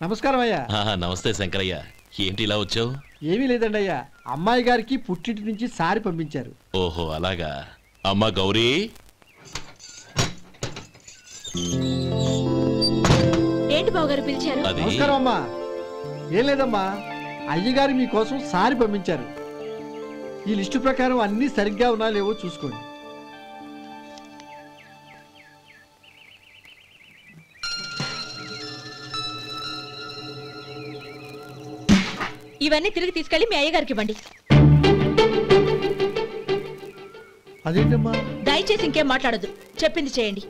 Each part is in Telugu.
నమస్కారం అయ్యా. నమస్తే శంకరయ్య, ఏంటి ఇలా వచ్చావు? ఏమీ లేదండి అయ్యా, అమ్మాయి గారికి పుట్టింటి నుంచి సారి పంపించారు. ఓహో అలాగా. అమ్మా గౌరీ. ఏంటి బావగారు పిలిచారు? నమస్కారం అమ్మా. ఏం లేదమ్మా, అయ్యగారు మీకోసం సారి పంపించారు. ఈ లిస్టు ప్రకారం అన్ని సరిగ్గా ఉన్నా లేవో చూసుకోండి. ఇవన్నీ తిరిగి తీసుకెళ్లి మీ అయ్యగారికి ఇవ్వండి. అదేంటమ్మా? దయచేసి ఇంకేం మాట్లాడదు, చెప్పింది చేయండి.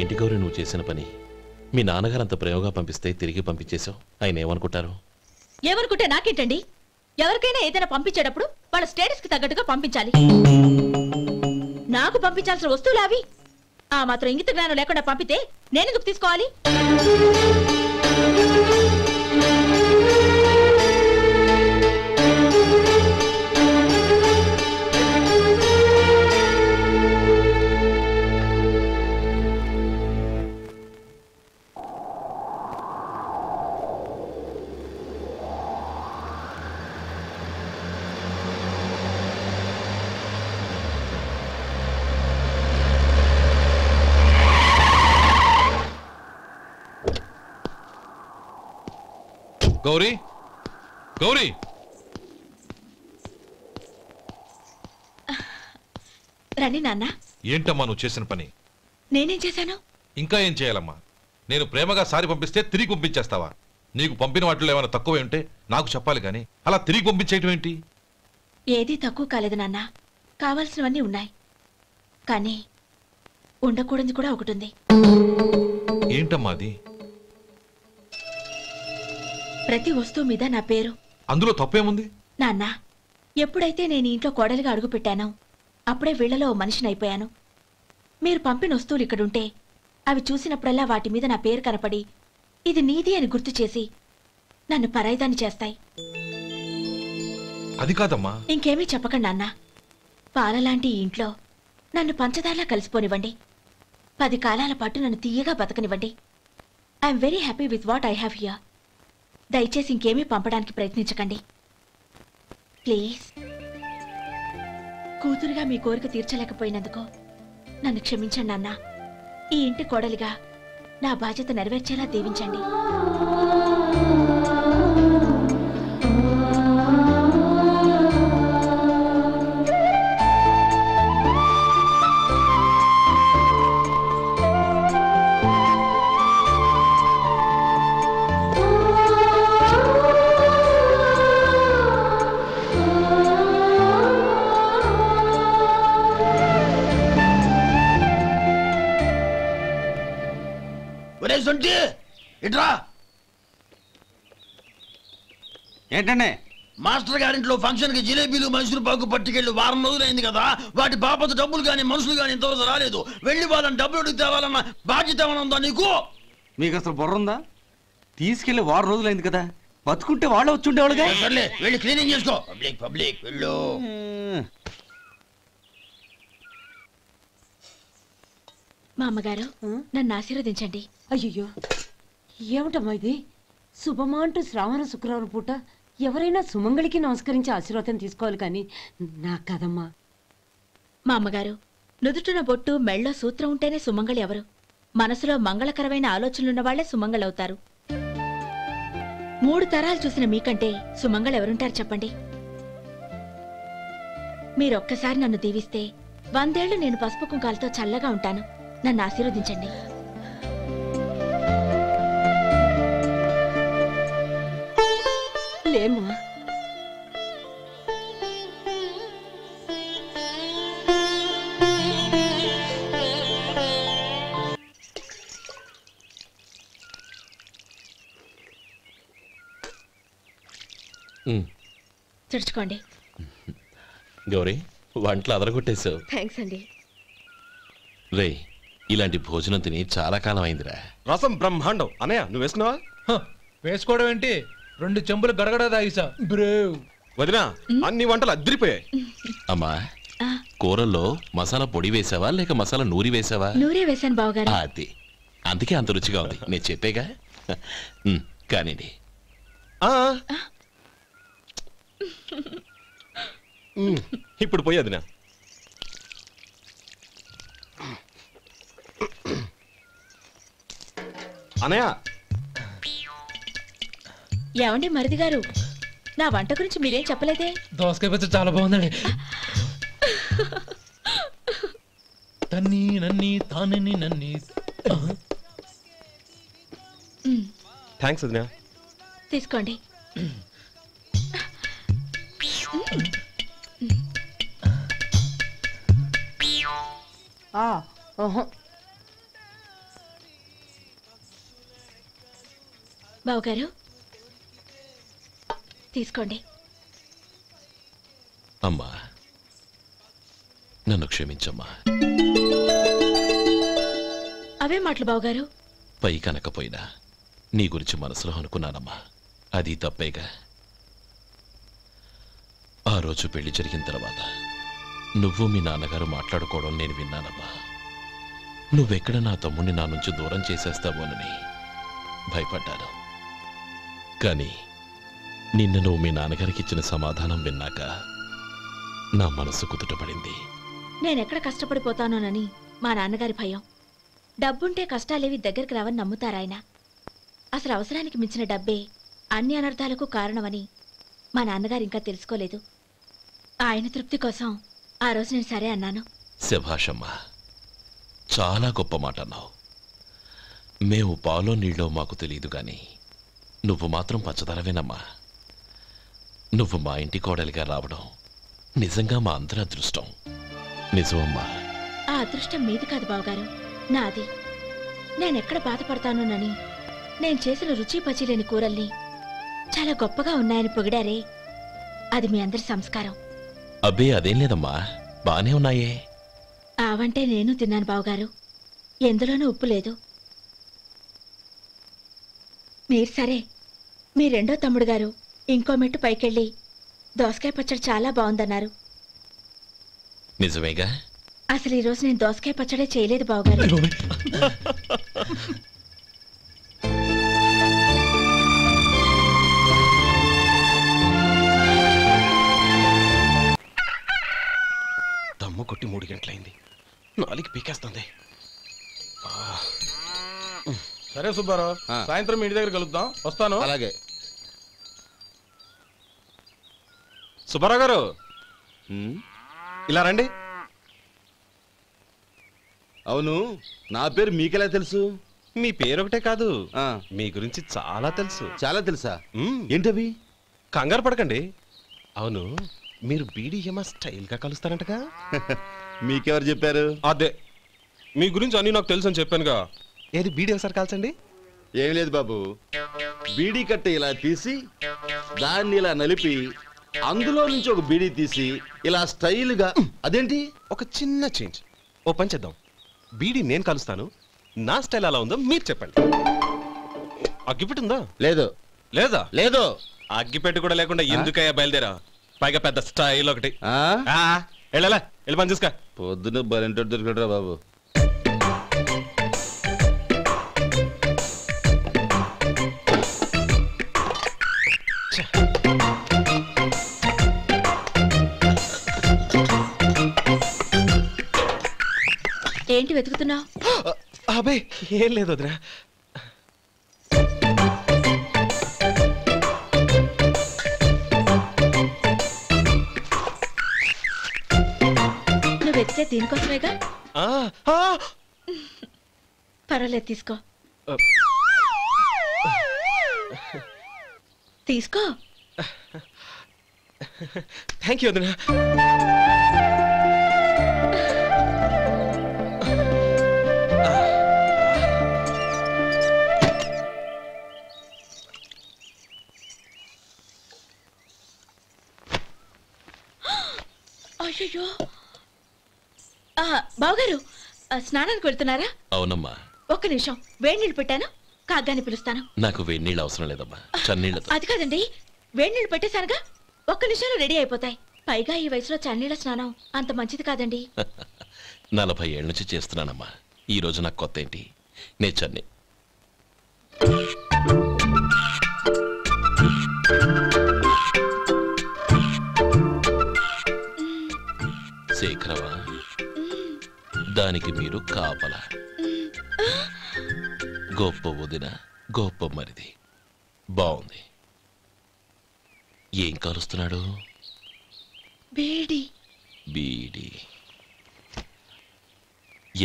ఏంటి గౌరీ నువ్వు చేసిన పని? మీ నాన్నగారు అంత ప్రేమగా పంపిస్తే తిరిగి పంపించేశావు. ఆయన ఏమనుకుంటారు? ఏమనుకుంటే నాకేంటండి? ఎవరికైనా ఏదైనా పంపించేటప్పుడు వాళ్ళ స్టేటస్ కి తగ్గట్టుగా పంపించాలి. నాకు పంపించాల్సిన వస్తువులు అవి. ఆ మాత్రం ఇంగిత జ్ఞానం లేకుండా పంపితే నేనెందుకు తీసుకోవాలి? గౌరీ, గౌరీ, రండి నాన్న. ఏంటమ్మా నువ్వు చేసిన పని? నేనేం చేశాను? ఇంకా ఏం చేయాలమ్మా? నేను ప్రేమగా సారి పంపిస్తే తిరిగి పంపించేస్తావా? నీకు పంపిన వాటిలో ఏమైనా తక్కువ ఉంటే నాకు చెప్పాలి కానీ అలా తిరిగి పంపించేయటం ఏంటి? ఏదీ తక్కువ కాలేదు నాన్న, కావాల్సినవన్నీ ఉన్నాయి. కానీ ఉండకూడదు కూడా ఒకటి ఉంది. ఏంటమ్మా అది? ప్రతి వస్తువు మీద నా పేరు. అందులో తప్పేముంది? నాన్న, ఎప్పుడైతే నేను ఇంట్లో కోడలిగా అడుగు పెట్టానో అప్పుడే వీళ్లలో మనిషిని అయిపోయాను. మీరు పంపిన వస్తువులు ఇక్కడుంటే అవి చూసినప్పుడల్లా వాటి మీద నా పేరు కనపడి ఇది నీది అని గుర్తు చేసి నన్ను పరాయిదాన్ని చేస్తాయి. అది కాదమ్మా. ఇంకేమీ చెప్పకండి నాన్న. పాలలాంటి ఈ ఇంట్లో నన్ను పంచదారలా కలిసిపోనివ్వండి. 10 కాలాల పాటు నన్ను తీయగా బతకనివ్వండి. I'm very happy with what I have here. దయచేసి ఇంకేమీ పంపడానికి ప్రయత్నించకండి ప్లీజ్. కూతురుగా మీ కోరిక తీర్చలేకపోయినందుకు నన్ను క్షమించండి నాన్న. ఈ ఇంటి కోడలిగా నా బాధ్యత నెరవేర్చేలా దీవించండి. ఏంటండి? మాస్టర్ గారింట్లో ఫంక్షన్ కి జిలేబీలు మైసూరు పాకు పట్టుకెళ్ళి వారం రోజులైంది కదా. వాటి బాపత డబ్బులు కానీ మనుషులు కానీ ఇంతవరకు రాలేదు. వెళ్ళి వాళ్ళని డబ్బులు అడిగి తేవాలన్న బాధ్యత ఏమైనా ఉందా నీకు? మీకు అసలు బుర్ర ఉందా? తీసుకెళ్లి వారం రోజులైంది కదా, బతుకుంటే వాళ్ళు వచ్చి ఉండేవాళ్ళుగా. సర్లే వెళ్ళి క్లీనింగ్ చేసుకో. పబ్లిక్ పబ్లిక్ వెళ్ళు. మా అమ్మగారు నన్ను ఆశీర్వదించండి. అయ్యో ఏమిటమ్మా ఇది? శుభమా అంటూ శ్రావణ శుక్రవారం పూట ఎవరైనా సుమంగళికి నమస్కరించి ఆశీర్వాదం తీసుకోవాలి కానీ నాకు కదమ్మా. మా అమ్మగారు నుదుటిన బొట్టు మెళ్ళో సూత్రం ఉంటేనే సుమంగళి ఎవరు? మనసులో మంగళకరమైన ఆలోచనలున్న వాళ్లే సుమంగళవుతారు. 3 తరాలు చూసిన మీకంటే సుమంగళ ఎవరుంటారు చెప్పండి? మీరొక్కసారి నన్ను దీవిస్తే 100 ఏళ్లు నేను పసుపు కుంకాలతో చల్లగా ఉంటాను. నన్ను ఆశీర్వదించండి. లేమ్మా. తుడుచుకోండి. గౌరీ వంటలు అదరగొట్టేశావు. థ్యాంక్స్ అండి. రే ఇలాంటి భోజనం తిని చాలా కాలం అయిందిరా. రసం బ్రహ్మాండం. అనయ్య నువ్వు వేసుకున్నావా? వేసుకోవడం ఏంటి, 2 చెంబులు గడగడ తాగిసా బ్రేవ్. వదినా అన్ని వంటలు అద్దరిపోయాయి. అమ్మా కూరల్లో మసాలా పొడి వేసావా లేక మసాలా నూరి వేసావా? నూరే వేశాను బావగారు. అది అందుకే అంత రుచిగా ఉంది. నేను చెప్పేగా. కానివ్వండి. ఇప్పుడు పోయి వదినా. అనయ్య ఏమండి మరిది గారు, నా వంట గురించి మీరేం చెప్పలేదే? దోసకాయ పచ్చడి చాలా బాగుందండి. తన్ని నన్ని తానని నన్ని. థ్యాంక్స్ వదినా. తీసుకోండి. బావగారు తీసుకోండి. అమ్మా నన్ను క్షమించమ్మా. అవే మాటలు బావగారు. పై కనకపోయినా నీ గురించి మనసులో అనుకున్నానమ్మా. అది తప్పేగా. ఆ రోజు పెళ్లి జరిగిన తర్వాత నువ్వు మీ నాన్నగారు మాట్లాడుకోవడం నేను విన్నానమ్మా. నువ్వెక్కడ నా తమ్ముడిని నా నుంచి దూరం చేసేస్తావోనని భయపడ్డాను. కానీ నిన్న నువ్వు మీ నాన్నగారికి ఇచ్చిన సమాధానం విన్నాక నా మనసు కుదుటపడింది. నేనెక్కడ కష్టపడిపోతానోనని మా నాన్నగారి భయం. డబ్బుంటే కష్టాలేవి దగ్గరికి రావని నమ్ముతారాయన. అసలు అవసరానికి మించిన డబ్బే అన్ని అనర్థాలకు కారణమని మా నాన్నగారు ఇంకా తెలుసుకోలేదు. ఆయన తృప్తి కోసం ఆ రోజు నేను సరే అన్నాను. శభాషమ్మా, చాలా గొప్ప మాట అన్నావు. మేము పాలో నీళ్ళో మాకు తెలియదు గాని నువ్వు మాత్రం పచ్చదరవేనమ్మా. నువ్వు మా ఇంటి కోడలిగా రావడం నిజంగా మా అందరి అదృష్టం. నిజమమ్మా. ఆ అదృష్టం మీది కాదు బావగారు, నాది. నేనెక్కడ బాధపడతానోనని నేను చేసిన రుచి పచిలేని కూరల్ని చాలా గొప్పగా ఉన్నాయని పొగిడారే, అది మీ అందరి సంస్కారం. అబ్బే అదేం లేదమ్మా, బానే ఉన్నాయే. ఆవంటే నేను తిన్నాను బావగారు, ఎందులోనూ ఉప్పు లేదు. మీరు సరే, మీ రెండో తమ్ముడు గారు ఇంకో మెట్టు పైకెళ్ళి దోసకాయ పచ్చడి చాలా బాగుందన్నారు. నిజమేగా? అసలు ఈరోజు నేను దోసకాయ పచ్చడే చేయలేదు బావగారు. దమ్ము కొట్టి 3 గంటలైంది. 4కి పీకేస్తుంది. సరే సుబ్బారావు, సాయంత్రం మీ ఇంటి దగ్గర కలుద్దాం. వస్తాను. అలాగే. సుబ్బారావు గారు ఇలా రండి. అవును, నా పేరు మీకెలా తెలుసు? మీ పేరు ఒకటే కాదు, మీ గురించి చాలా తెలుసు. చాలా తెలుసా? ఏంటవి? కంగారు పడకండి. అవును, మీరు బీడీఎంఆ స్టైల్గా కలుస్తారంటగా? మీకెవరు చెప్పారు? అదే మీ గురించి అన్ని నాకు తెలుసు అని చెప్పానుగా. ఏది బీడీ ఒకసారి కాల్చండి. ఏం లేదు బాబు, బీడీ కట్ట ఇలా తీసి దాన్ని ఇలా నలిపి అందులో నుంచి ఒక బీడీ తీసి ఇలా స్టైల్గా. అదేంటి? ఒక చిన్న చేంజ్. ఓ పని చేద్దాం, బీడీ నేను కలుస్తాను, నా స్టైల్ అలా ఉందో మీరు చెప్పండి. అగ్గిపెట్టి ఉందా? లేదు. లేదా? లేదు. అగ్గిపెట్టి కూడా లేకుండా ఎందుకయ్యా బయలుదేరా? పైగా పెద్ద స్టైల్ ఒకటి. వెళ్ళాలా, వెళ్ళి పని చూసుకో. పొద్దున బలింటో దొరికడరా బాబు. ఏంటి వెతుకుతున్నావు? అబే ఏం లేదు వదినా. నువ్వు వెతికే దీనికోసమేగా. పర్వాలేదు, తీసుకో. తీసుకో. థ్యాంక్ యూ వదినా. బావగారు స్నానానికి వెళ్తున్నారా? అవునమ్మా. ఒక్క నిమిషం, వేడి నీళ్ళు పెట్టాను, కాగ్గాని పిలుస్తాను. నాకు వేడి నీళ్ళు అవసరం లేదమ్మా, చన్నీళ్ళతో. అది కాదండి, వేడి నీళ్ళు పెట్టేశానుగా, ఒక్క నిమిషంలో రెడీ అయిపోతాయి. పైగా ఈ వయసులో చన్నీళ్ళ స్నానం అంత మంచిది కాదండి. 40 ఏళ్ళ నుంచి చేస్తున్నానమ్మా. ఈ రోజు నాకు కొత్త ఏంటి? నే చన్నీ. శేఖరవా, దానికి మీరు కాపల. గొప్ప వదిన, గొప్ప మరిది. బాగుంది. ఏం కాలుస్తున్నాడు? బీడి. బీడి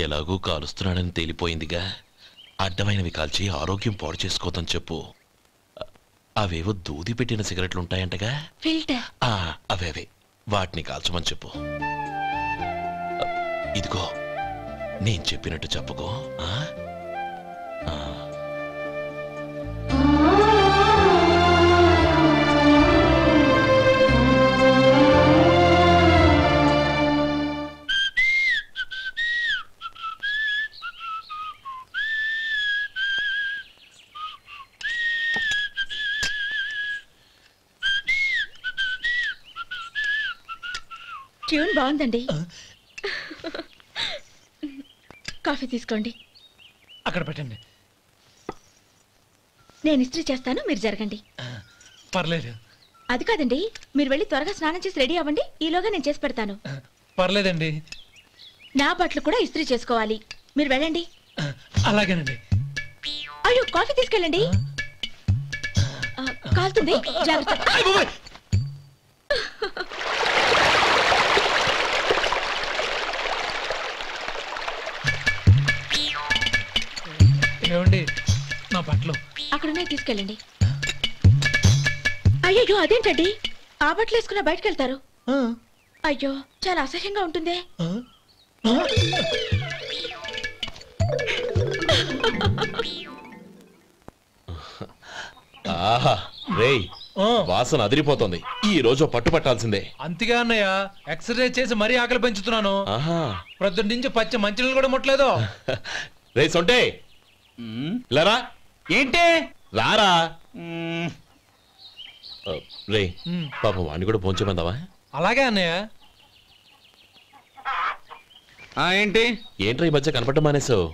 ఎలాగూ కాలుస్తున్నాడని తేలిపోయిందిగా. అడ్డమైనవి కాల్చి ఆరోగ్యం పాడు చేసుకోదని చెప్పు. అవేవో దూది పెట్టిన సిగరెట్లు ఉంటాయంటగా, ఫిల్టర్. అవే వాటిని కాల్చమని చెప్పు. ఇదిగో నేను చెప్పినట్టు చెప్పుకో. ట్యూన్ బాగుందండి. కాఫీ తీసుకోండి. అక్కడ పెట్టండి. నేను ఇస్త్రీ చేస్తాను, మీరు జరగండి. పర్లేదు. అది కాదండి, మీరు వెళ్ళి త్వరగా స్నానం చేసి రెడీ అవ్వండి, ఈలోగా నేను చేసి పెడతాను. పర్లేదండి. నా బట్టలు కూడా ఇస్త్రీ చేసుకోవాలి, మీరు వెళ్ళండి. అలాగేనండి. అయ్యో, కాఫీ తీసుకెళ్ళండి. కాలుతుంది, జాగ్రత్త. ఏమండి, నా బట్టలు అక్కడున్నా తీసుకెళ్ళండి. అయ్యో, అదేంటండి, ఆ బట్టలు వేసుకున్న బయటకు వెళ్తారు? అయ్యో, చాలా అసహ్యంగా ఉంటుందే. ఆహా రేయ్, వాసన అదిరిపోతుంది. ఈ రోజు పట్టు పట్టాల్సిందే. అంతగా అన్నయ్య, ఎక్సర్సైజ్ చేసి మరీ ఆకలి పెంచుతున్నాను. ప్రొద్దున నుంచి పచ్చి మంచినీళ్ళు కూడా ముట్టలేదు. రే సొంటే, లరా. ఏంటి? రారా. రే పాపం వాడిని కూడా పోంచమందావా? అలాగే అన్నయ్య. ఏంటి ఏంట్రా ఈ మధ్య కనపడటం మానేసావు?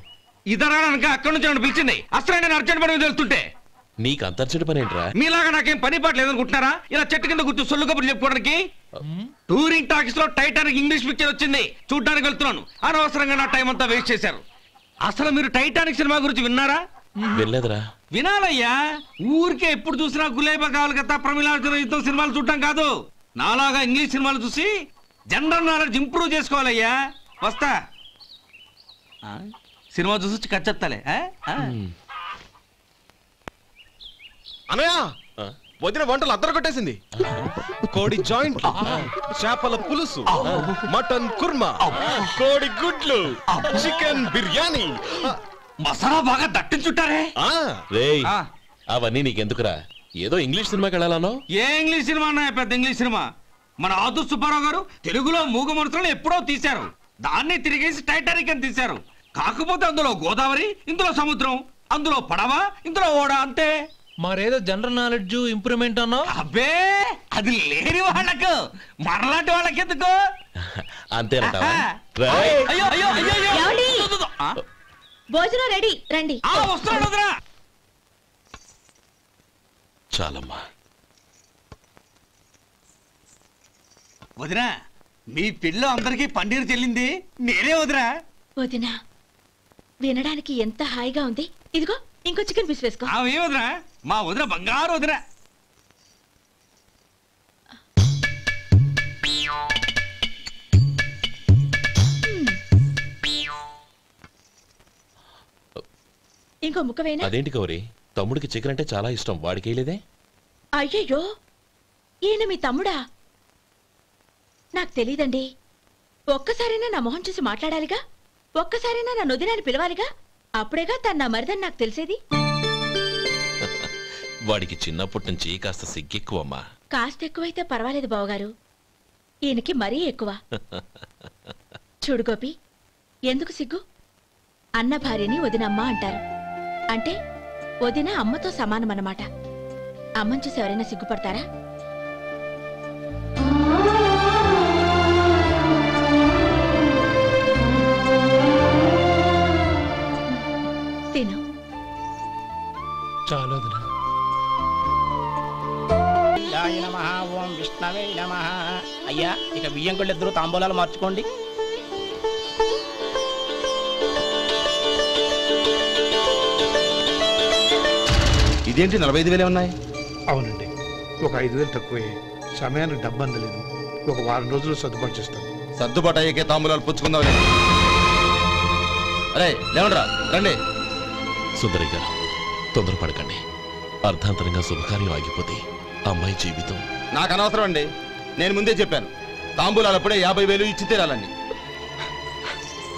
ఇద్దరు అక్కడి నుంచి నన్ను పిలిచింది. అసలు నేను అర్జెంట్ పని తెలుస్తుంటే నీకు అంతర్చడి పని ఏంట్రా? మీలాగా నాకేం పని పాట లేదనుకుంటున్నారా? ఇలా చెట్టు కింద కూర్చో సొల్లు కబుర్లు చెప్పుకోవడానికి. టూరింగ్ టాకీస్ లో టైటానిక్ ఇంగ్లీష్ పిక్చర్ వచ్చింది, చూడ్డానికి వెళ్తున్నాను. అనవసరంగా నా టైం అంతా వేస్ట్ చేశారు. అసలు మీరు టైటానిక్ సినిమా గురించి విన్నారా? వెళ్ళలేదురా. వినాలయ్యా. ఊరికే ఎప్పుడు చూసినా గులేబా కావాలి కదా, ప్రమిళార్జున యుద్ధం సినిమాలు చూడటం కాదు. నాలాగా ఇంగ్లీష్ సినిమాలు చూసి జనరల్ నాలెడ్జ్ ఇంప్రూవ్ చేసుకోవాలయ్యా. వస్తా. సినిమా చూసి కచ్చెత్తాలే. అనయా, వదిన వంటలు అద్దరు కొట్టేసింది. కోడి జాయింట్, చేపల పులుసు, మటన్ కుర్మా, కోడి గుడ్లు, చికెన్ బిర్యానీ, మసాలా బాగా దట్టించుంటారే. రేయ్, అవన్నీ నీకెందుకురా? ఏదో ఇంగ్లీష్ సినిమాకి వెళ్ళాలనో. ఏ ఇంగ్లీష్ సినిమా అన్నా? పెద్ద ఇంగ్లీష్ సినిమా. మన ఆదు సుబ్బారావు గారు తెలుగులో మూగమరుతులను ఎప్పుడో తీశారు. దాన్ని తిరిగేసి టైటానిక్ అని తీశారు. కాకపోతే అందులో గోదావరి, ఇందులో సముద్రం, అందులో పడవ, ఇందులో ఓడ, అంతే. మరేదో జనరల్ నాలెడ్జ్ ఇంప్రూవ్మెంట్ అన్నా? అబ్బే, అది లేని వాళ్ళకు, మరలాంటి వాళ్ళకి ఎందుకు? అంతేనంటావా? భోజనం రెడీ, రండి. వస్తున్నాడు వదినా. చాలమ్మా. వదినా, మీ పిల్ల అందరికీ పన్నీరు చెల్లింది నేనే వదినా. వదినా, వినడానికి ఎంత హాయిగా ఉంది. ఇదిగో ఇంకో చికెన్ పీస్ వేసుకో. ఏ వదినా, మా వదిన బంగారు వదినా. ఇంకో ముక్క వేయనా? అదేంటి గౌరీ, తమ్ముడికి చికెన్ అంటే చాలా ఇష్టం, వాడికి వేయలేదే? అయ్యయ్యో, ఈయన మీ తమ్ముడా? నాకు తెలీదండి. ఒక్కసారైనా నా మొహం చూసి మాట్లాడాలిగా, ఒక్కసారైనా నా నొదినాన్ని పిలవాలిగా, అప్పుడేగా తన నా మరిదని నాకు తెలిసేది. వాడికి చిన్నప్పటి నుంచి కాస్త సిగ్గెక్కువమ్మా. కాస్త ఎక్కువైతే పర్వాలేదు బావగారు, ఈయనకి మరీ ఎక్కువ. చూడు గోపి, ఎందుకు సిగ్గు? అన్న భార్యని వదినమ్మ అంటారు. అంటే వదిన అమ్మతో సమానమన్నమాట. అమ్మని చూసి ఎవరైనా సిగ్గుపడతారా? తిను. చాలు వదినా. ఓం విష్ణవే నమః. అయ్యా ఇక బియ్యం కొళ్ళు ఇద్దరు తాంబూలాలు మార్చుకోండి. ఇదేంటి 45,000 ఉన్నాయి? అవునండి, ఒక 5,000 తక్కువే. సమయానికి డబ్బు అందలేదు. ఒక వారం రోజులు సర్దుబాటు చేస్తాను. సర్దుబాటు అయ్యే తాంబూలాలు పుచ్చుకుందాం. అరే లేవండ్రా, రండి. సుందరి గారు, తొందరపడకండి. అర్ధాంతరంగా శుభకార్యం ఆగిపోతే అమ్మాయి జీవితం. నాకు అనవసరం అండి. నేను ముందే చెప్పాను, తాంబూలాలప్పుడే 50,000 ఇచ్చి తీరాలండి.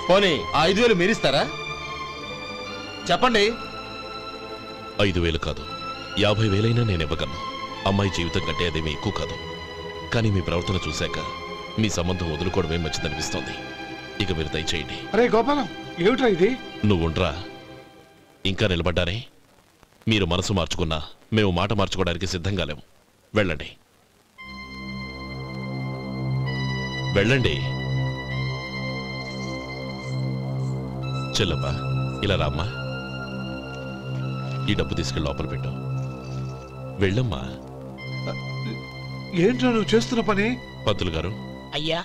పోనీ ఆ 5,000 మీరిస్తారా? చెప్పండి. 5,000 కాదు, 50,000 నేను ఇవ్వగలను. అమ్మాయి జీవితం కంటే అదేమీ ఎక్కువ కాదు. కానీ మీ ప్రవర్తన చూశాక మీ సంబంధం వదులుకోవడమే మంచిదనిపిస్తోంది. ఇక మీరు దయచేయండి. అరే గోపాలం, ఏమిట్రా ఇది? నువ్వుండ్రా, ఇంకా నిలబడ్డానే. మీరు మనసు మార్చుకున్నా మేము మాట మార్చుకోవడానికి సిద్ధంగా లేము. వెళ్ళండి, వెళ్ళండి. చెల్లమ్మా, ఇలా రామ్మా. ఈ డబ్బు తీసుకెళ్ళి లోపల పెట్టు. వెళ్ళమ్మా. ఏంట్రా నువ్వు చేస్తున్న పని? పంతులు గారు, అయ్యా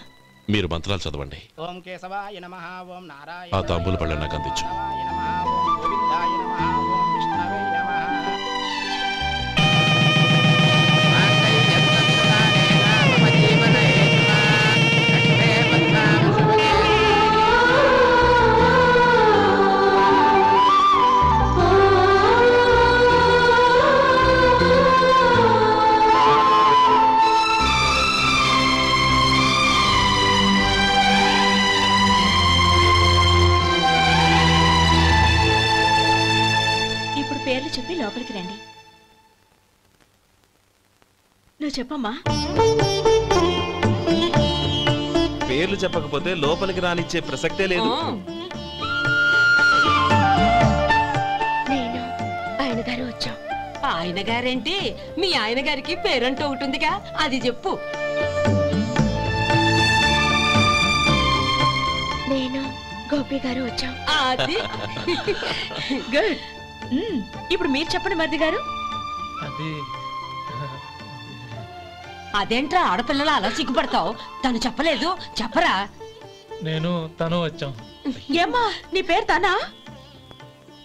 మీరు మంత్రాలు చదవండి. ఓం కేశవాయ నమః. ఓం నారాయణ. ఆ తాంబూల పళ్ళ నాకు అందించు. ఓం గోవిందాయ నమః. ఓం విష్ణవే నమః. పేర్లు చెప్పి లోపలికి రండి. నువ్వు చెప్పమ్మా. పేర్లు చెప్పకపోతే లోపలికి రానిచ్చే ప్రసక్తే లేదు. నేను ఆయన గారు వచ్చాం. ఆయన గారేంటి? మీ ఆయన గారికి పేరంటూ ఒకటిగా, అది చెప్పు. నేను గోపి గారు వచ్చాం. అది గుడ్. ఇప్పుడు మీరు చెప్పండి మరిది గారు. అదేంట్రా ఆడపిల్లలు అలా సిగ్గుపడతావు? తను చెప్పలేదు, చెప్పరా. నేను తను వచ్చాం. ఏమ్మా నీ పేరు తనా?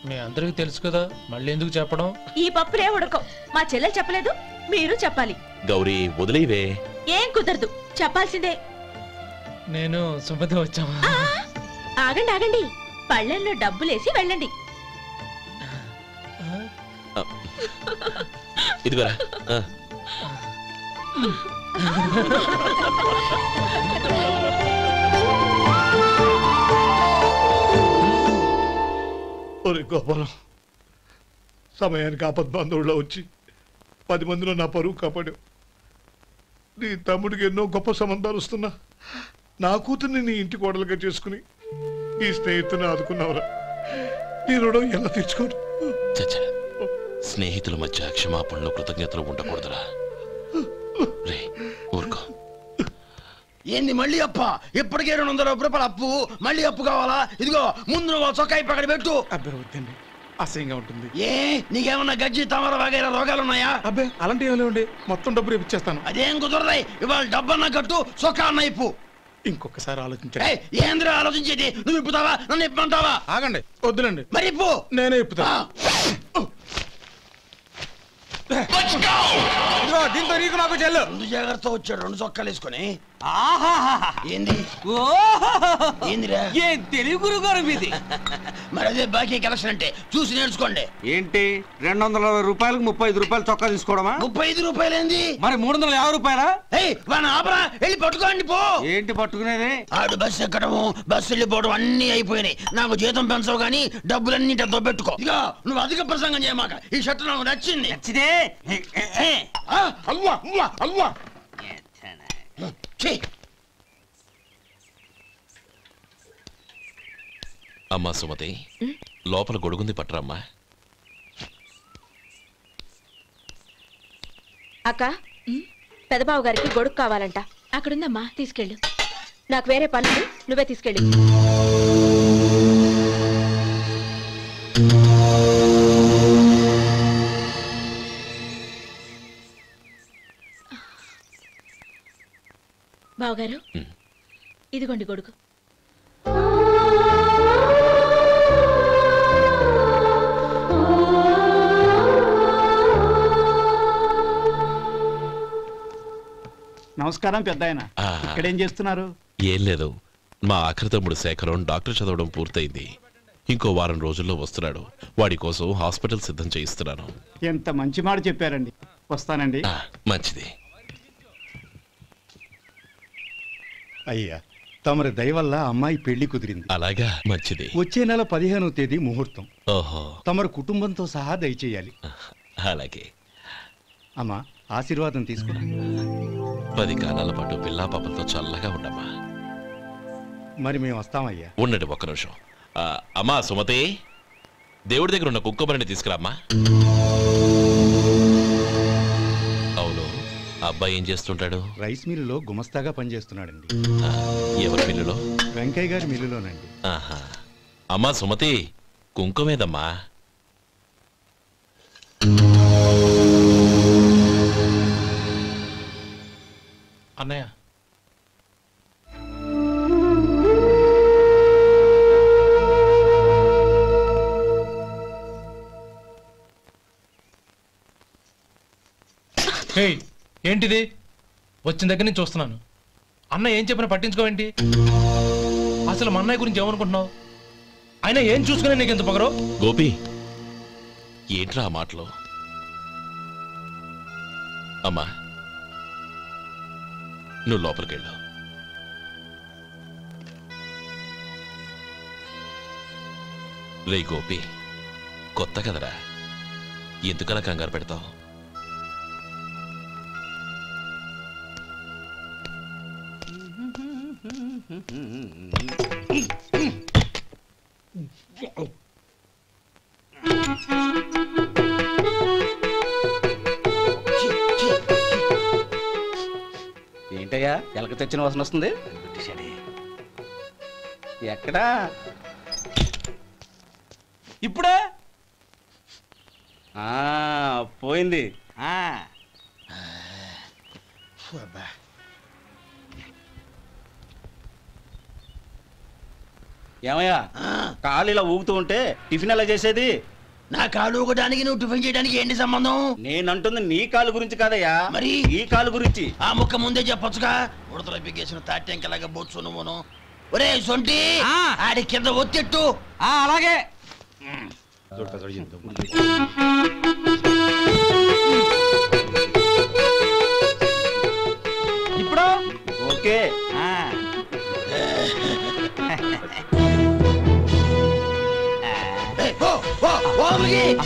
మీ అందరికి తెలుసు కదా, మళ్ళీ ఎందుకు చెప్పడం? ఈ పప్పులే ఉడకం. మా చెల్లెలు చెప్పలేదు, మీరు చెప్పాలి. గౌరీ వదిలేవే. ఏం కుదరదు, చెప్పాల్సిందే. నేను సుమతి వచ్చాం. ఆగండి ఆగండి, పళ్ళెల్లో డబ్బులేసి వెళ్ళండి. ఇదిగోరా. ఒరే గోపాలం, సమయానికి ఆపద్బాంధవుల్లో వచ్చి 10 మందిలో నా పరువు కాపాడావు. నీ తమ్ముడికి ఎన్నో గొప్ప సంబంధాలు వస్తున్నా నా కూతుర్ని నీ ఇంటి కోడలుగా చేసుకుని ఈ స్నేహితుని ఆదుకున్నావురా. నీ రుణం ఎలా తీర్చుకోరు? స్నేహితుల మధ్య క్షమాపణలు కృతజ్ఞతలు ఉండకూడదురా. రే ఊరుకో. ఏంది మళ్ళీ అప్ప? ఇప్పటికే 200 రూపాయలు అప్పు, మళ్ళీ అప్పు కావాలా? ఇదిగో ముందు నువ్వు చొక్కాయి పక్కన పెట్టు. అబ్బే వద్దండి, అసహ్యంగా ఉంటుంది. ఏ నీకేమన్నా గజ్జి తమర వగైరా రోగాలున్నాయా? అబ్బే అలాంటి ఏమి లేవండి, మొత్తం డబ్బు రేపు ఇచ్చేస్తాను. అదేం కుదరదాయి. ఇవాళ డబ్బన్నా కట్టు, చొక్కా అన్న ఇప్పు. ఇంకొకసారి ఆలోచించండి. ఏంద్రా ఆలోచించేది? నువ్వు ఇప్పుతావా, నన్ను ఇప్పమంటావా? ఆగండి, వద్దులండి. మరి ఇప్పు. నేనే ఇప్పుతా. దీంతో నీకు నాకు చెల్లు. ముందు జాగ్రత్త వచ్చాడు 2 చొక్కాలు వేసుకొని. ఏంది ఏందిరా? ఏం తెలుగు గురుగారు మీది? మరి అదే బాకీ కలెక్షన్ అంటే, చూసి నేర్చుకోండి. ఏంటి 220 రూపాయలకు 35 రూపాయలు చొక్కా తీసుకోవడమా? 35 రూపాయలు ఏంది? మరి 350 రూపాయలా? వాడిని ఆపరా, వెళ్ళి పట్టుకోండి పో. ఏంటి పట్టుకునేది? ఆడు బస్సు ఎక్కడము, బస్సు వెళ్ళిపోవడం అన్ని అయిపోయినాయి. నాకు జీతం పెంచవు గానీ డబ్బులన్నీ దొబ్బెట్టుకో. ఇక నువ్వు అధిక ప్రసంగం చేయమాక. ఈ షర్ట్ నాకు నచ్చింది. నచ్చితే అల్వా అల్వా అల్వా. అమ్మా సుమతి, లోపల గొడుగుంది పట్టరమ్మా. అక్క, పెదబాబు గారికి గొడుగు కావాలంట. అక్కడుందమ్మా, తీసుకెళ్ళు. నాకు వేరే పనులు, నువ్వే తీసుకెళ్ళు. బావగారు, ఇదిగోండి గొడుగు. నమస్కారం పెద్దాయన. ఇక్కడేం చేస్తున్నారు? ఏం లేదు, మా ఆఖరి తమ్ముడు శేఖరం డాక్టర్ చదవడం పూర్తయింది. ఇంకో వారం రోజుల్లో వస్తున్నాడు. వాడి కోసం హాస్పిటల్ సిద్ధం చేయిస్తున్నాను. ఎంత మంచి మాట చెప్పారండి. వస్తానండి. మంచిది. అయ్యా, తమరి దయ వల్ల అమ్మాయి పెళ్లి కుదిరింది. అలాగా, మంచిది. వచ్చే నెల 15వ తేదీ ముహూర్తం. ఓహో. తమరు కుటుంబంతో సహా దయచేయాలి. అలాగే. అమ్మా, ఆశీర్వాదం తీసుకురా. 10 కాలాల పాటు పిల్లా పాపలతో చల్లగా ఉండమ్మా. మరి మేము వస్తామయ్యా. ఉండండి ఒక్క నిమిషం. అమ్మా సుమతి, దేవుడి దగ్గర ఉన్న కుక్కమరిని తీసుకురామ్మా. అవును, అబ్బాయి ఏం చేస్తుంటాడు? రైస్ మిల్లులో గుమస్తాగా పనిచేస్తున్నాడండి. ఎవరి మిల్లులో? వెంకయ్య గారి మిల్లులోనండి. ఆహా. అమ్మా సుమతి, కుంకుమేదమ్మా? అన్నయ్య, ఏంటిది? వచ్చిన దగ్గర నుంచి చూస్తున్నాను. అన్న ఏం చెప్పినా పట్టించుకోవేంటి? అసలు మా అన్నయ్య గురించి ఏమనుకుంటున్నావు? ఆయన ఏం చూసుకునే నీకు ఎంత పొగరు? గోపి, ఏంట్రా ఆ మాటలు? అమ్మా, నువ్వు లోపలికెళ్ళు. రే గోపి, కొత్త కదరా, ఎందుకలా కంగారు పెడతావు? ఏంటయ్యా, ఎలక తెచ్చిన వాసన వస్తుంది? ఎక్కడా? ఇప్పుడే పోయింది. ఏమయ్యా, కాలు ఇలా ఊగుతూ ఉంటే టిఫిన్ ఎలా చేసేది? నా కాలు ఊగడానికి నువ్వు టిఫిన్ చేయడానికి ఏంటి సంబంధం? నేనంటుంది నీ కాలు గురించి కాదయ్యా, మరి ఈ కాలు గురించి. ఆ ముక్క ముందే చెప్పొచ్చుగా. ఉడతలో బిగ్గేసిన తాట్యంకలాగా బొచ్చు నువ్వును. ఒరే సొంటి, ఆడి కింద ఒత్తెట్టు. అలాగే. ఇప్పుడు ఓకే.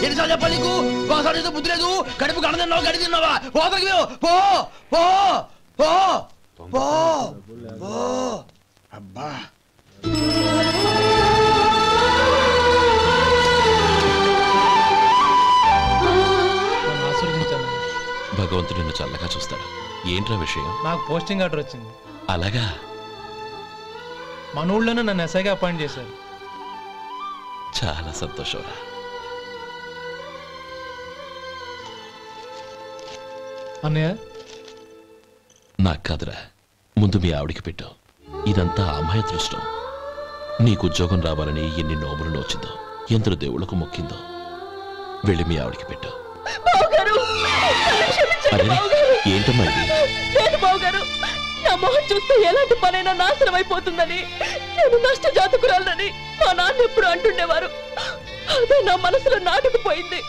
ఎన్నిసార్లు చెప్పాలి నీకు? ఒకసారి ఏదో బుద్ధి లేదు. కడుపు గడ తిన్నావా, గడి తిన్నావా? పోతలకి పో పో పో పో పో. అబ్బా, భగవంతుడు నిన్ను చల్లగా చూస్తాడు. ఏంట్రా విషయం? నాకు పోస్టింగ్ ఆర్డర్ వచ్చింది. అలాగా? మన ఊళ్ళోనే నన్ను ఎస్ఐగా అపాయింట్ చేశారు. చాలా సంతోషంరా. అన్నయ్య, నాకు కాదురా, ముందు మీ ఆవిడికి పెట్టు. ఇదంతా అమ్మాయి అదృష్టం. నీకు ఉద్యోగం రావాలని ఎన్ని నోములు నోచిందో, ఎందరు దేవుళ్లకు మొక్కిందో. వెళ్ళి మీ ఆవిడికి పెట్టు. ఏంటమ్మా ఇది? నేను బావగారు, నా మొహం చూస్తే ఎలాంటి పనైనా నాశనం అయిపోతుందని, నేను నష్ట జాతకురాలని మా నాన్న ఎప్పుడు అంటుండేవారు. అదే నా మనసులో నాటుకుపోయింది.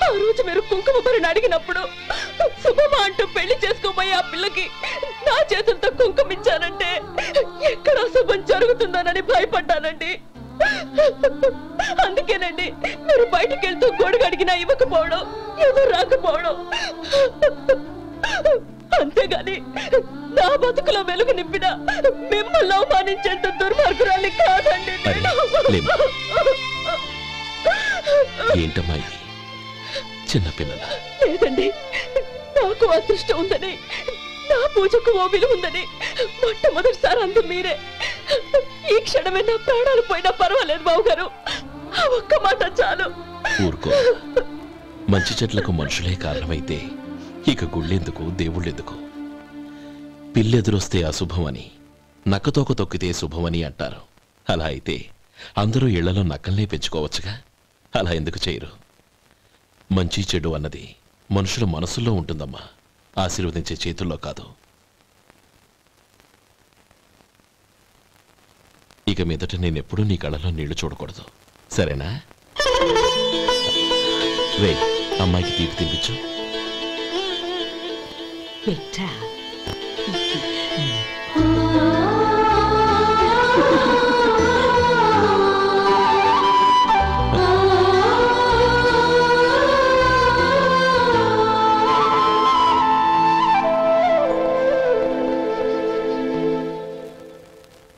ఆ రోజు మీరు కుంకుమ భరిని అడిగినప్పుడు శుభమా అంటూ పెళ్లి చేసుకోబోయే ఆ పిల్లకి నా చేతులతో కుంకుమించానంటే ఎక్కడ శుభం జరుగుతుందోనని భయపడ్డానండి. అందుకేనండి మీరు బయటికి వెళ్తూ గొడుగు అడిగినా ఇవ్వకపోవడం, ఎవరు రాకపోవడం. అంతేగాని నా బతుకులో వెలుగు నింపిన మిమ్మల్ని అవమానించేంత దుర్మార్గురాలి కాదండి. లేమ్మా. ఏంటమ్మా ఇది? చిన్నపిల్లల లేదండి, నాకు అదృష్టం ఉందని, నా పూజకు ఓ విలువ ఉందని మొట్టమొదటిసారి అందు మీరే. ఈ క్షణమే నా ప్రాణాలు పోయినా పర్వాలేదు బావగారు, ఆ ఒక్క మాట చాలు. ఊరుకో. మంచి చెట్లకు మనుషులే కారణమైతే ఇక గుళ్ళెందుకు, దేవుళ్ళెందుకు? పిల్లెదురొస్తే అశుభమని, నక్కతోక తొక్కితే శుభమని అంటారు. అలా అయితే అందరూ ఇళ్లలో నక్కల్నే పెంచుకోవచ్చుగా. అలా ఎందుకు చేయరు? మంచి చెడు అన్నది మనుషుల మనసుల్లో ఉంటుందమ్మా, ఆశీర్వదించే చేతుల్లో కాదు. ఇక మీదట నేనెప్పుడూ నీ కళ్ళలో నీళ్లు చూడకూడదు, సరేనా? రే, అమ్మాయికి తీపి తినిపించు.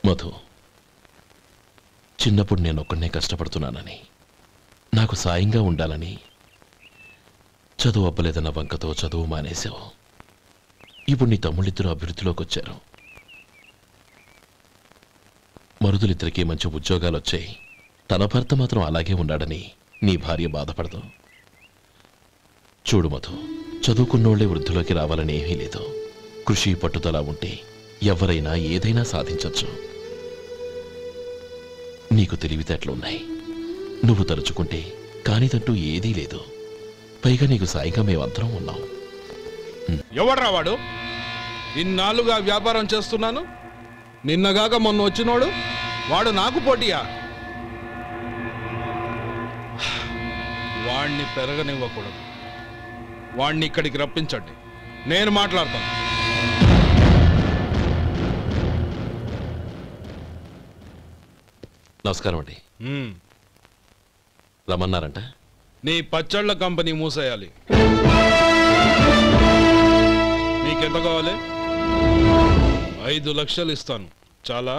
మధు, చిన్నప్పుడు నేను ఒక్కడనే కష్టపడుతున్నానని, నాకు సాయంగా ఉండాలని చదువు అవ్వలేదన్న వంకతో చదువు మానేశావు. ఇప్పుడు నీ తమ్ముళ్ళిద్దరూ అభివృద్ధిలోకి వచ్చారు. మరుదులిద్దరికీ మంచి ఉద్యోగాలు వచ్చాయి. తన భర్త మాత్రం అలాగే ఉన్నాడని నీ భార్య బాధపడదు. చూడు మధు, చదువుకున్నోళ్లే వృద్ధిలోకి రావాలని ఏమీ లేదు. కృషి పట్టుదల ఉంటే ఎవరైనా ఏదైనా సాధించవచ్చు. నీకు తెలివితేటలున్నాయి. నువ్వు తలుచుకుంటే కానిదంటూ ఏదీ లేదు. పైగా నీకు సాయిగా మేమందరం ఉన్నాం. ఎవడ్రా వాడు? ఇన్నాళ్ళుగా వ్యాపారం చేస్తున్నాను, నిన్నగాక మొన్న వచ్చినోడు వాడు నాకు పోటీయా? వాణ్ణి పెరగనివ్వకూడదు. వాణ్ణి ఇక్కడికి రప్పించండి, నేను మాట్లాడతాను. నమస్కారం అండి. రమ్మన్నారంట? నీ పచ్చళ్ళ కంపెనీ మూసేయాలి. నీకెంత కావాలి? 5 లక్షలు ఇస్తాను. చాలా?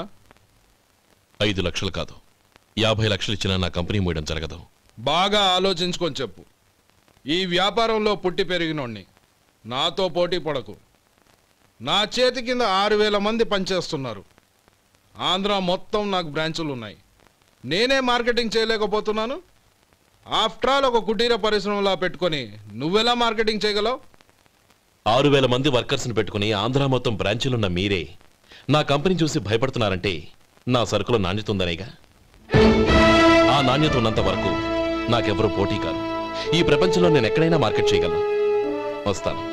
5 లక్షలు కాదు, 50 లక్షలు ఇచ్చినా నా కంపెనీ మూయడం జరగదు. బాగా ఆలోచించుకొని చెప్పు. ఈ వ్యాపారంలో పుట్టి పెరిగినోడ్ని, నాతో పోటీ పడకు. నా చేతి కింద 6,000 మంది పనిచేస్తున్నారు. ఆంధ్ర మొత్తం నాకు బ్రాంచులు ఉన్నాయి. నేనే మార్కెటింగ్ చేయలేకపోతున్నాను. ఆఫ్టర్ ఆల్ ఒక కుటీర పరిశ్రమలా పెట్టుకొని నువ్వెలా మార్కెటింగ్ చేయగలవు? 6,000 మంది వర్కర్స్ని పెట్టుకుని ఆంధ్ర మొత్తం బ్రాంచీలున్న మీరే నా కంపెనీ చూసి భయపడుతున్నారంటే నా సరుకులో నాణ్యత ఉందనేగా. ఆ నాణ్యత ఉన్నంత వరకు నాకెవరూ పోటీ కాదు. ఈ ప్రపంచంలో నేను ఎక్కడైనా మార్కెట్ చేయగలను. వస్తాను.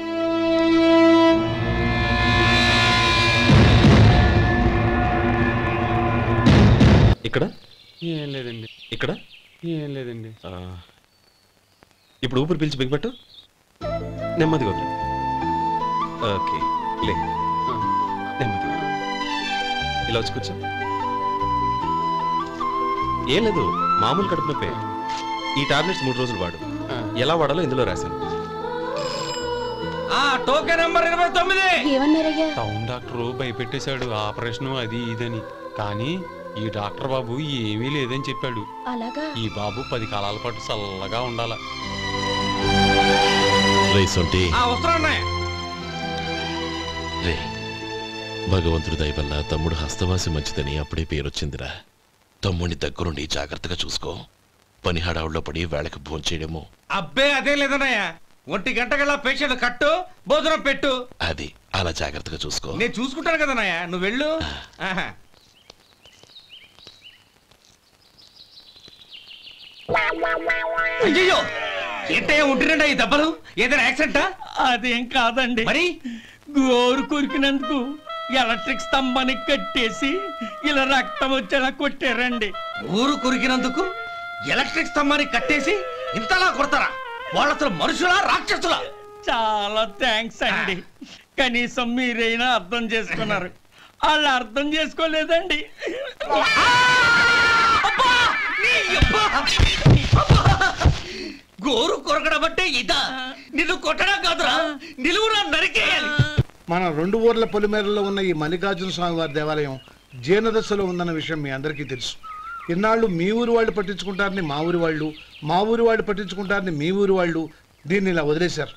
ఇక్కడ ఏం లేదండి. ఇక్కడ ఏం లేదండి. ఇప్పుడు ఊపిరి పీల్చి బిగ్బట్టు, నెమ్మదిగా వదిలి. ఓకే, లే, నెమ్మదిగా ఇలా వచ్చి కూర్చో. ఏం లేదు, మామూలు కడుపు నొప్పే. ఈ టాబ్లెట్స్ 3 రోజులు వాడు. ఎలా వాడాలో ఇందులో రాశాను. Token number 29. టౌన్ డాక్టర్ భయపెట్టేశాడు, ఆపరేషన్ అది ఇదని. కానీ ఈ డాక్టర్ బాబు ఏమీ లేదని చెప్పాడు. అలాగా? ఈ బాబు 10 కాలాల పాటు చల్లగా ఉండాల. రే, భగవంతుడి దయ వల్ల తమ్ముడు హస్తవాసి మంచిదని అప్పుడే పేరొచ్చిందిరా. తమ్ముడిని దగ్గరుండి జాగ్రత్తగా చూసుకో. పని హడావుల్లో పడి వేళకి భోంచేయడము. అబ్బే అదే లేదన్నయ్య. 1 గంటకల్లా పేషెంట్ కట్టు, భోజనం పెట్టు. అది అలా జాగ్రత్తగా చూసుకో. నేను చూసుకుంటాను కదన్నయ్య, నువ్వు వెళ్ళు. అయ్యో, ఏంటయ్యా ఉంటున్నాడా ఈ దెబ్బలు? ఏదైనా యాక్సిడెంటా? అదేం కాదండి, మరి గోరు కొరికినందుకు ఎలక్ట్రిక్ స్తంభాన్ని కట్టేసి ఇలా రక్తం వచ్చేలా కొట్టారండి. ఊరు కొరికినందుకు ఎలక్ట్రిక్ స్తంభాన్ని కట్టేసి ఇంతలా కొడతారా? వాళ్ళు అసలు మనుషులా, రాక్షసులా? చాలా థ్యాంక్స్ అండి, కనీసం మీరైనా అర్థం చేసుకున్నారు. వాళ్ళు అర్థం చేసుకోలేదండి. గోరు కొరకడం అంటే ఇదా? నిన్ను కొట్టడం కాదురా, నిలువురా నరికేయాలి. మన 2 ఊర్ల పొలిమేరలో ఉన్న ఈ మల్లికార్జున స్వామి వారి దేవాలయం జీర్ణదశలో ఉందన్న విషయం మీ అందరికీ తెలుసు. ఇన్నాళ్ళు మీ ఊరు వాళ్ళు పట్టించుకుంటారని మా ఊరి వాళ్ళు, మా ఊరి వాళ్ళు పట్టించుకుంటారని మీ ఊరి వాళ్ళు దీన్ని ఇలా వదిలేశారు.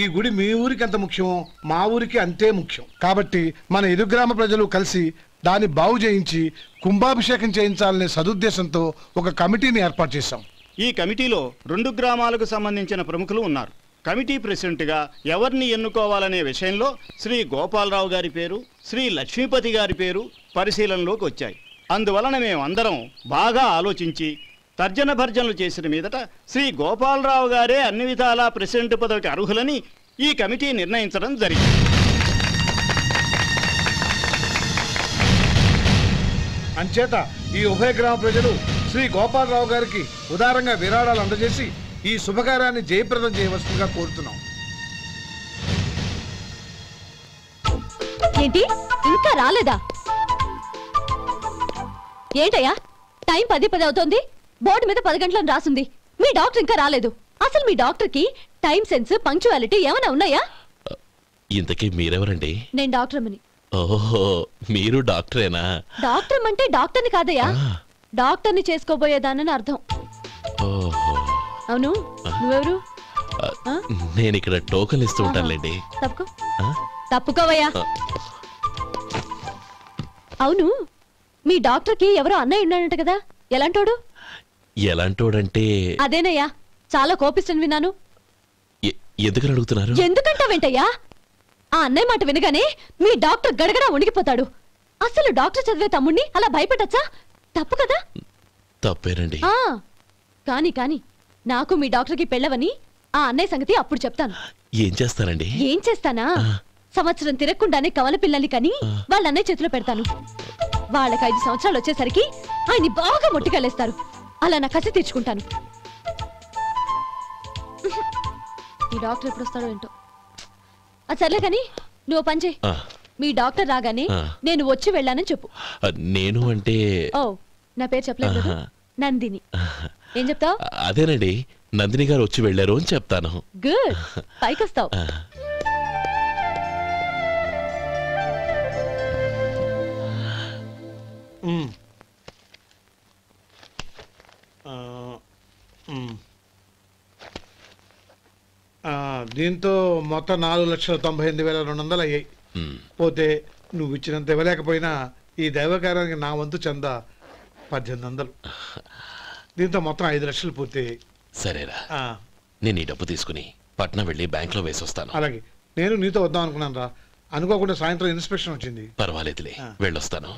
ఈ గుడి మీ ఊరికి ఎంత ముఖ్యమో మా ఊరికి అంతే ముఖ్యం. కాబట్టి మన ఇరు గ్రామ ప్రజలు కలిసి దాన్ని బాగు చేయించి కుంభాభిషేకం చేయించాలనే సదుద్దేశంతో ఒక కమిటీని ఏర్పాటు చేశాం. ఈ కమిటీలో 2 గ్రామాలకు సంబంధించిన ప్రముఖులు ఉన్నారు. కమిటీ ప్రెసిడెంట్గా ఎవరిని ఎన్నుకోవాలనే విషయంలో శ్రీ గోపాలరావు గారి పేరు, శ్రీ లక్ష్మీపతి గారి పేరు పరిశీలనలోకి వచ్చాయి. అందువలన మేమందరం బాగా ఆలోచించి తర్జన భర్జనలు చేసిన మీదట శ్రీ గోపాలరావు గారే అన్ని విధాలా ప్రెసిడెంట్ పదవికి అర్హులని ఈ కమిటీ నిర్ణయించడం జరిగింది. అంచేత ఈ ఉభయ గ్రామ ప్రజలు శ్రీ గోపాలరావు గారికి ఉదారంగా విరాళాలు అందజేసి ఈ శుభకార్యాన్ని జయప్రదం చేయవలసిందిగా కోరుతున్నాం. ఏంటి ఇంకా రాలేదా? ఏంటయ్యా టైం 10 అవుతోంది, బోర్డు మీద 10 గంటలను రాసింది. మీ డాక్టర్ ఇంకా రాలేదు. అసలు మీ డాక్టర్ కి టైం సెన్స్, పంక్చువాలిటీ ఏమైనా ఉన్నాయా? ఇంతకీ మీరెవరండి? నేను డాక్టర్ అమ్మని. ఓహో, మీరు డాక్టరేనా? డాక్టర్ అంటే డాక్టర్ని కాదయ్యా, డాక్టర్ని చేసుకోబోయేదానని అర్థం. ఓహో, అవును, నువ్వెవరు? నేను ఇక్కడ టోకన్ ఇస్తూ ఉంటానులేండి. తప్పుకో, తప్పుకోవయ్యా. అవును, మీ డాక్టర్ కి ఎవరో అన్నయ్య ఉన్నాడంట కదా, ఎలాంటోడు? ఎలాంటోడంటే అదేనయ్యా, చాలా కోపిష్టని విన్నాను. ఎందుకని అడుగుతున్నారు? ఎందుకంటావేంటయ్యా? ఆ అన్నయ్య మాట వినగానే మీ డాక్టర్ గడగడా ఉణిగిపోతాడు. అసలు డాక్టర్ చదివే తమ్ముణ్ణి అలా భయపెట్టచ్చా? తప్పు కదా? తప్పేనండి. కాని కాని నాకు మీ డాక్టర్కి పెళ్ళవని ఆ అన్నయ్య సంగతి అప్పుడు చెప్తాను. ఏం చేస్తానండి? ఏం చేస్తానా? సంవత్సరం తిరగకుండానే కవల పిల్లల్ని కని వాళ్ళ అన్నయ్య చేతిలో పెడతాను. వాళ్ళకి 5 సంవత్సరాలు వచ్చేసరికి ఆయన్ని బాగా ముట్టికెళ్ళేస్తారు. అలా నా కసి తీర్చుకుంటాను. ఈ డాక్టర్ ఎప్పుడు వస్తాడో ఏంటో. అది సర్లే కాని నువ్వు పని చేయి. మీ డాక్టర్ రాగానే నేను వచ్చి వెళ్ళానని చెప్పు. నేను అంటే ఓ, నా పేరు చెప్పలేదు కదా, నందిని. ఏం చెప్తావు? అదేనండి, నందిని గారు వచ్చి వెళ్ళారు అని చెప్తాను. గుడ్, పైకొస్తావు. దీంతో మొత్తం 4,98,200 అయ్యాయి. పోతే నువ్వు ఇచ్చినంత ఇవ్వలేకపోయినా ఈ దైవకార్యానికి నా వంతు చందా 1800. దీంతో మొత్తం 5 లక్షలు పూర్తయ్యాయి. సరేరా, నేను ఈ డబ్బు తీసుకుని పట్నం వెళ్ళి బ్యాంక్ లో వేసి వస్తాను. అలాగే, నేను నీతో వద్దాం అనుకున్నాను రా, అనుకోకుండా సాయంత్రం ఇన్స్పెక్షన్ వచ్చింది. పర్వాలేదులే, వెళ్ళొస్తాను.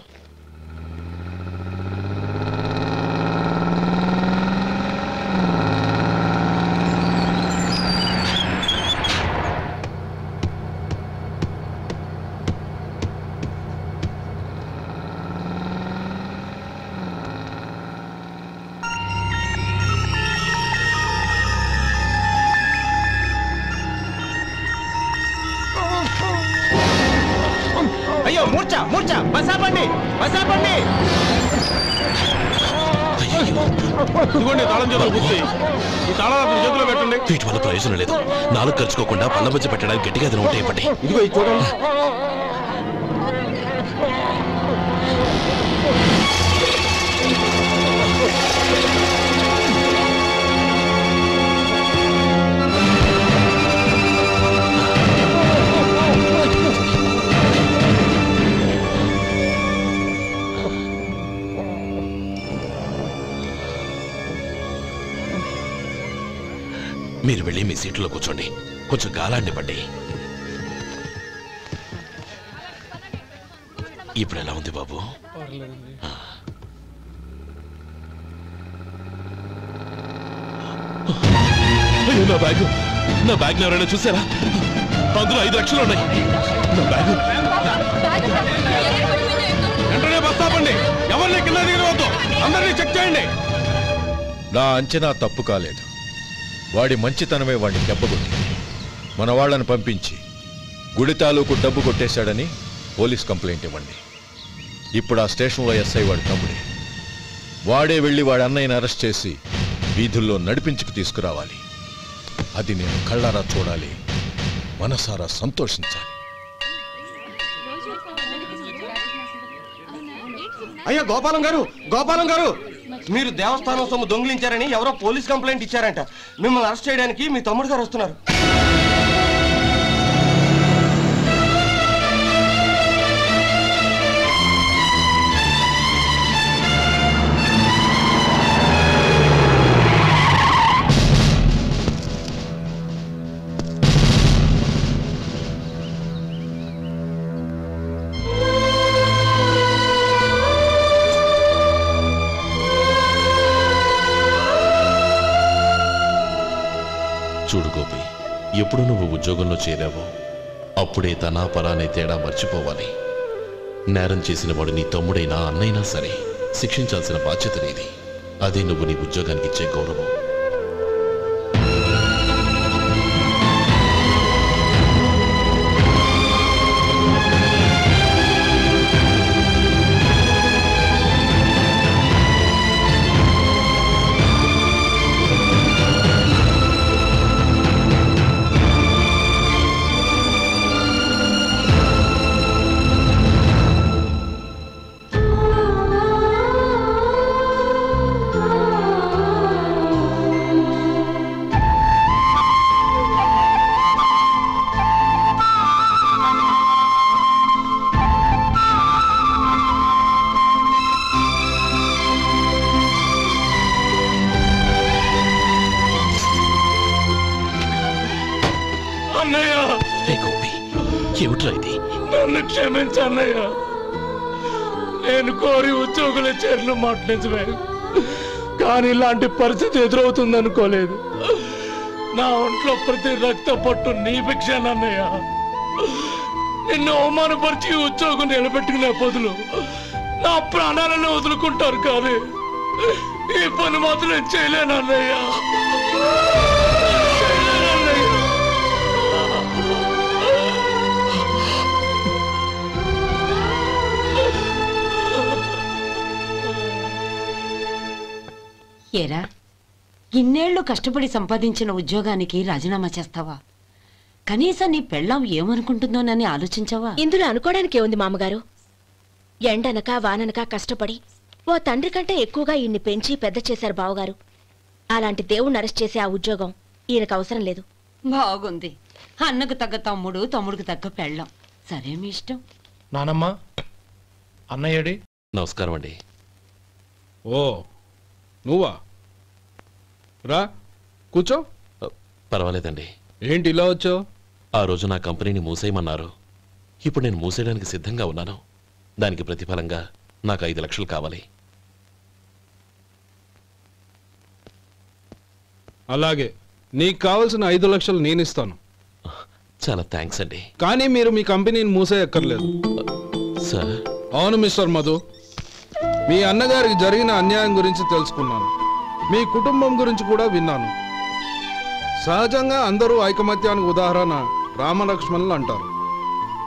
అయ్యో, మూర్ఛ మూర్ఛ, బసాపండి బసాపండి. ఇదిగోండి తాళం చేతులు గుర్తి, ఈ తాళం చేతిలో పెట్టండి. వీటి వల్ల ప్రయోజనం లేదు. 4 ఖర్చుకోకుండా పళ్ళ మధ్య పెట్టడానికి గట్టిగా అది నోట్ అయిపోండి. ఇదిగో ఇది చూడండి. మీరు వెళ్ళి మీ సీట్లో కూర్చోండి, కొంచెం గాలాన్ని పడ్డి. ఇప్పుడు ఎలా ఉంది బాబు? అయ్యో, నా బ్యాగ్ ఎవరైనా చూసారా? అందులో 5 లక్షలు ఉన్నాయి. నా బ్యాగ్ వెంటనే బస్తాపండి, ఎవరిని కింద దిగవద్దు, అందరినీ చెక్ చేయండి. నా అంచనా తప్పు కాలేదు. వాడి మంచితనమే వాడిని దెబ్బకొట్టింది. మన వాళ్ళని పంపించి గుడి తాలూకు డబ్బు కొట్టేశాడని పోలీస్ కంప్లైంట్ ఇవ్వండి. ఇప్పుడు ఆ స్టేషన్లో ఎస్ఐ వాడి తమ్ముడే. వాడే వెళ్ళి వాడి అన్నయ్యని అరెస్ట్ చేసి వీధుల్లో నడిపించుకు తీసుకురావాలి. అది నేను కళ్ళారా చూడాలి, మనసారా సంతోషించాలి. అయ్యా గోపాలం గారు మీరు దేవస్థానం సొమ్ము దొంగిలించారని ఎవరో పోలీస్ కంప్లైంట్ ఇచ్చారంట. మిమ్మల్ని అరెస్ట్ చేయడానికి మీ తమ్ముడు గారు వస్తున్నారు. చూడు గోపి, ఎప్పుడు నువ్వు ఉద్యోగంలో చేరావో అప్పుడే తనా పరా అనే తేడా మర్చిపోవాలి. నేరం చేసిన వాడు నీ తమ్ముడైనా అన్నైనా సరే శిక్షించాల్సిన బాధ్యత నీది. అదే నువ్వు నీ ఉద్యోగానికి ఇచ్చే గౌరవం. నన్ను క్షమించన్నయ్య. నేను కోరి ఉద్యోగుల చేరిన మాట నిజమే, కానీ ఇలాంటి పరిస్థితి ఎదురవుతుంది అనుకోలేదు. నా ఒంట్లో ప్రతి రక్త పట్టు నీ భిక్షనన్నయ్య. నిన్ను అవమానపరిచి ఉద్యోగం నిలబెట్టుకునే బదులు నా ప్రాణాలను వదులుకుంటారు, కానీ ఈ పని మాత్రం నేను చేయలేనన్నయ్య. ఏరా, ఇన్నేళ్లు కష్టపడి సంపాదించిన ఉద్యోగానికి రాజీనామా చేస్తావా? కనీసం నీ పెళ్ళాం ఏమనుకుంటుందోనని ఆలోచించావా? ఇందులో అనుకోవడానికి ఏముంది మామగారు? ఎండనక వాననక కష్టపడి ఓ తండ్రి కంటే ఎక్కువగా ఈయన్ని పెంచి పెద్ద చేశారు బావగారు. అలాంటి దేవుణ్ణి అరెస్ట్ చేసే ఆ ఉద్యోగం ఈయనకు అవసరం లేదు. బాగుంది. అన్నకు తగ్గ తమ్ముడు, తమ్ముడికి తగ్గ పెళ్ళాం. సరే, మీ ఇష్టం. నానమ్మ, అన్నయ్యడి. నమస్కారం అండి. ఓ నువ్వా? రా కూర్చో. పర్వాలేదండి. ఏంటి ఇలా వచ్చావు? ఆ రోజు నా కంపెనీని మూసేయమన్నారు. ఇప్పుడు నేను మూసేయడానికి సిద్ధంగా ఉన్నాను. దానికి ప్రతిఫలంగా నాకు 5 లక్షలు కావాలి. అలాగే, నీకు కావాల్సిన 5 లక్షలు నేను ఇస్తాను. చాలా థ్యాంక్స్ అండి. కానీ మీరు మీ కంపెనీని మూసేయక్కర్లేదు. సార్? అవును మిస్టర్ మధు, మీ అన్నగారికి జరిగిన అన్యాయం గురించి తెలుసుకున్నాను. మీ కుటుంబం గురించి కూడా విన్నాను. సహజంగా అందరూ ఐకమత్యానికి ఉదాహరణ రామలక్ష్మణులు అంటారు.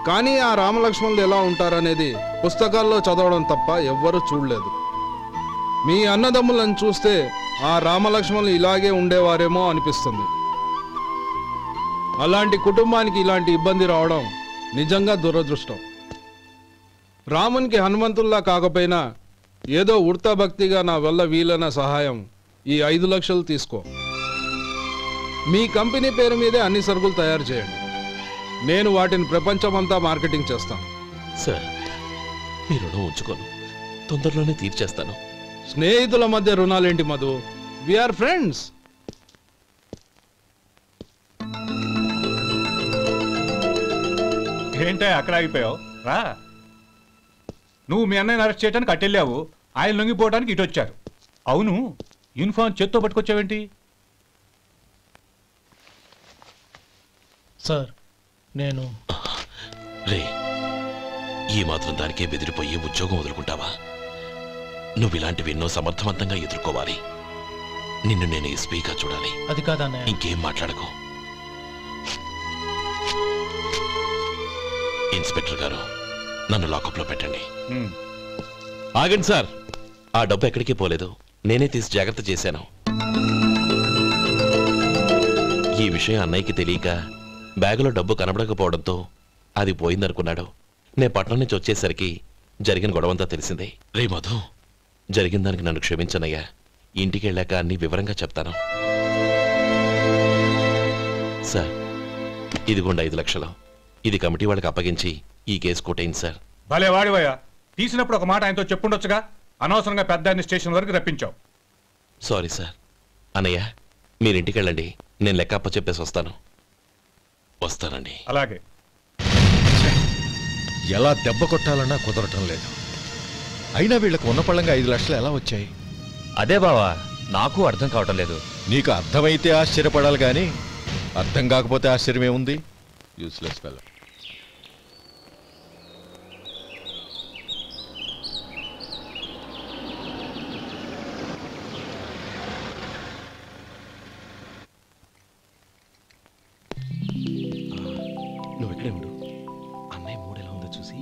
కానీ ఆ రామలక్ష్మణులు ఎలా ఉంటారనేది పుస్తకాల్లో చదవడం తప్ప ఎవ్వరూ చూడలేదు. మీ అన్నదమ్ములను చూస్తే ఆ రామలక్ష్మణులు ఇలాగే ఉండేవారేమో అనిపిస్తుంది. అలాంటి కుటుంబానికి ఇలాంటి ఇబ్బంది రావడం నిజంగా దురదృష్టం. రామునికి హనుమంతుల్లా కాకపోయినా ఏదో ఉడతా భక్తిగా నా వల్ల వీలైన సహాయం ఈ 5 లక్షలు తీసుకో. మీ కంపెనీ పేరు మీదే అన్ని సరుకులు తయారు చేయండి. నేను వాటిని ప్రపంచమంతా మార్కెటింగ్ చేస్తాను. సార్, మీ రుణం ఉంచుకోను, తొందరలోనే తీర్చేస్తాను. స్నేహితుల మధ్య రుణాలేంటి మధు? We are friends. ఏంటో అక్కడ ఆగిపోయావు? రా. నువ్వు మీ అన్నయ్యని అరెస్ట్ చేయడానికి అట్టెళ్ళావు, ఆయన లొంగిపోవడానికి ఇటు వచ్చారు. అవును, యూనిఫామ్ చేత్తో పట్టుకొచ్చావేంటి? సార్, నేను రే, ఈ మాత్రం దానికే బెదిరిపోయి ఉద్యోగం వదులుకుంటావా? నువ్వు ఇలాంటివి ఎన్నో సమర్థవంతంగా ఎదుర్కోవాలి. నిన్ను నేను ఎస్పీగా చూడాలి. అది కాదన్న. ఇంకేం మాట్లాడకు. ఇన్స్పెక్టర్ గారు, నన్ను లాకప్లో పెట్టండి. ఆగండి సార్, ఆ డబ్బు ఎక్కడికి పోలేదు, నేనే తీసి జాగ్రత్త చేశాను. ఈ విషయం అన్నయ్యకి తెలియక బ్యాగులో డబ్బు కనబడకపోవడంతో అది పోయిందనుకున్నాడు. నేను పట్నం నుంచి వచ్చేసరికి జరిగిన గొడవంతా తెలిసిందే. రే మధు, జరిగిన దానికి నన్ను క్షమించనయ్యా. ఇంటికి వెళ్ళాక అన్ని వివరంగా చెప్తాను. సార్, ఇదిగోండి 5 లక్షలు. ఇది కమిటీ వాళ్ళకి అప్పగించి ఈ కేసు కొట్టేయండి సార్. భలే వాడివయ్యా, తీసినప్పుడు ఒక మాట ఆయనతో చెప్పుండొచ్చుగా. అనవసరంగా పెద్ద స్టేషన్ వరకు రప్పించావు. Sorry sir. అన్నయ్య, మీరింటికి వెళ్ళండి, నేను లెక్క అప్ప చెప్పేసి వస్తానండి. అలాగే. ఎలా దెబ్బ కొట్టాలన్నా కుదరటం లేదు. అయినా వీళ్ళకు ఉన్న పళ్ళంగా 5 లక్షలు ఎలా వచ్చాయి? అదే బావా, నాకు అర్థం కావటం లేదు. నీకు అర్థమైతే ఆశ్చర్యపడాలి కానీ అర్థం కాకపోతే ఆశ్చర్యమే ఉంది. Useless fellow. నువ్వు ఇక్కడే ఉండు. అన్నయ్య మూడు ఎలా ఉందో చూసి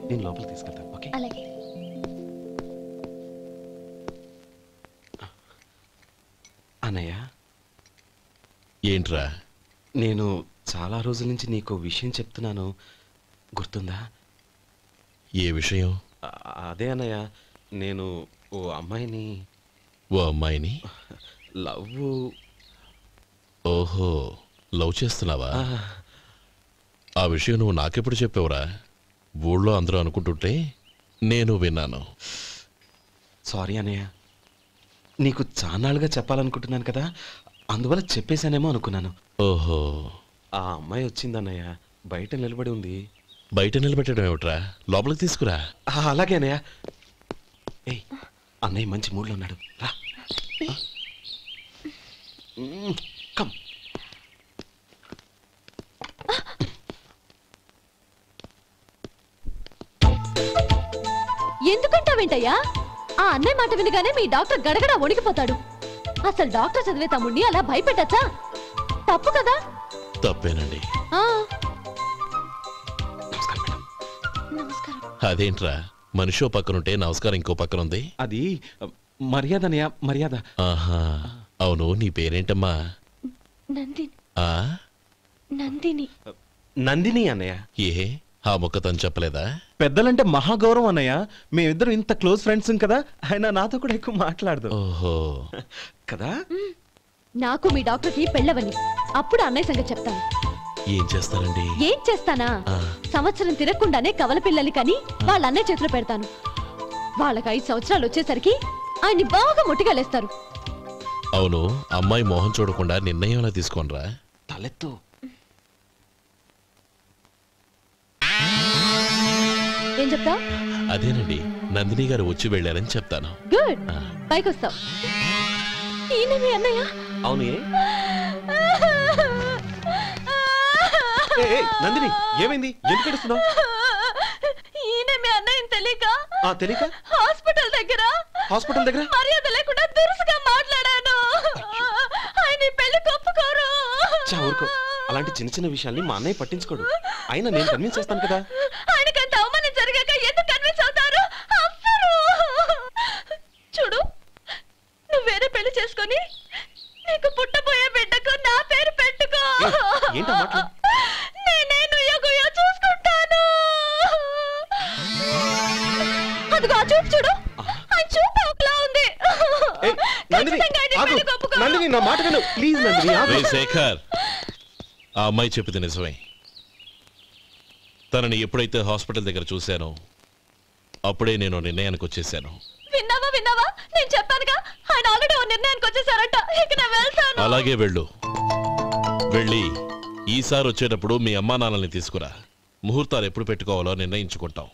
నేను లోపలికి తీసుకెళ్తాను. ఓకే? అలాగే. అన్నయ్య, ఏంట్రా? నేను చాలా రోజుల నుంచి నీకు విషయం చెప్తున్నాను, గుర్తుందా? ఏ విషయం? అదే అన్నయ్య, నేను ఓ అమ్మాయిని లవ్. ఓహో, లవ్ చేస్తున్నావా? ఆ విషయం నువ్వు నాకెప్పుడు చెప్పావురా? ఊళ్ళో అందరూ అనుకుంటుంటే నేను విన్నాను. సారీ అన్నయ్య, నీకు చాన్నాళ్ళుగా చెప్పాలనుకుంటున్నాను కదా, అందువల్ల చెప్పేశానేమో అనుకున్నాను. ఓహో, ఆ అమ్మాయి వచ్చిందన్నయ్య, బయట నిలబడి ఉంది. బయట నిలబెట్టడం ఏమిట్రా? లోపలికి తీసుకురా. అలాగే అన్నయ్య. ఏయ్, అన్నయ్య మంచి మూడ్లో ఉన్నాడు, రా. కమ్. ఎందుకంటావేంటయ్యా? ఆ అన్నయ్య మాట వినగానే మీ డాక్టర్ గడగడ వణికిపోతాడు. అసలు డాక్టర్ చదివే తమ్ముడిని అలా భయపెట్టచ్చా? తప్పు కదా? తప్పేనండి. అదేంట్రా, మనిషో పక్కనుంటే నమస్కారం ఇంకో పక్కన ఉంది? అది మర్యాద అన్నయ్య, మర్యాద. ఆహా, అవును, నీ పేరేంటమ్మా? నందిని. నందిని అన్నయ్య. ఏ, ఆ మొక్క తను చెప్పలేదా? పెద్దలంటే మహాగౌరవం అన్నయ్య, మేమిద్దరం ఇంత క్లోజ్ ఫ్రెండ్స్ కదా, ఆయన నాతో కూడా ఎక్కువ మాట్లాడదు. ఓహో కదా. నాకు మీ డాక్టర్కి పెళ్ళవని, అప్పుడు అన్నయ్య సంగతి చెప్తాను. ఏం చేస్తారండి? ఏం చేస్తానా? సంవత్సరం తిరగకుండానే కవల పిల్లల్ని కని వాళ్ళ అన్నయ్య చేతిలో పెడతాను. వాళ్ళకి 5 సంవత్సరాలు వచ్చేసరికి ఆయన్ని బాగా ముట్టిగలేస్తారు. అవును, అమ్మాయి మోహం చూడకుండా నిర్ణయం ఎలా తీసుకోనరా? తలెత్తు. ఏం చెప్తా? అదేనండి, నందిని గారు వచ్చి వెళ్ళారని చెప్తాను. గుడ్, పైకొస్తావు. ఈయన మీ అన్నయ్య? అవును. నందిని, ఏమైంది? ఎందుకు ఏడుస్తున్నావు? ఈయన మీ అన్నయ్యని తెలియక తెలియక హాస్పిటల్ దగ్గర మర్యాద లేకుండా దురుసుగా మాట్లాడాను. ఆయన పెళ్లి ఒప్పుకోరు. ఊరుకో, అలాంటి చిన్న చిన్న విషయాల్ని మా అన్నయ్య పట్టించుకోడు. అయినా నేను కన్విన్స్ చేస్తాను కదా. ఆయనకంత అవమానం జరిగాక ఎందుకు కన్విన్స్ అవుతారు? చూడు, నువ్వు వేరే పెళ్లి చేసుకొని నీకు పుట్టబోయే బిడ్డకు నా పేరు పెట్టుకో. ఏంటో మాట్లాడు. నేనే నుయ్యగుయ్య చూసుకుంటాను. అదిగో ఆ చూపు చూడు, ఆ చూపు ఒకలా ఉంది. నందిని, నా మాట విను ప్లీజ్. నందిని, శేఖర్, ఆ అమ్మాయి చెప్పింది నిజమే. తనని ఎప్పుడైతే హాస్పిటల్ దగ్గర చూశానో అప్పుడే నేను నిర్ణయానికి వచ్చేసాను. విన్నావా? నేను చెప్పానుగా, ఆయన ఆల్రెడీ ఓ నిర్ణయానికి వచ్చేసారట. ఇక నేను వెళ్తాను. అలాగే వెళ్ళి ఈసారి వచ్చేటప్పుడు మీ అమ్మా నాన్నల్ని తీసుకురా. ముహూర్తాలు ఎప్పుడు పెట్టుకోవాలో నిర్ణయించుకుంటాం.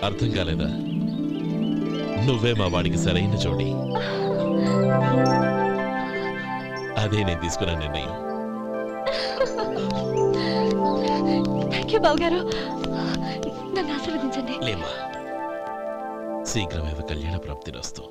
అర్థం కాలేదా? నువ్వే మా వాడికి సరైన జోడి. అదే నేను తీసుకున్న నిర్ణయం. థ్యాంక్ యూ బావగారు, నన్ను ఆశీర్వదించండి. లేమా, శీఘ్రమేవ కళ్యాణ ప్రాప్తిరస్తు.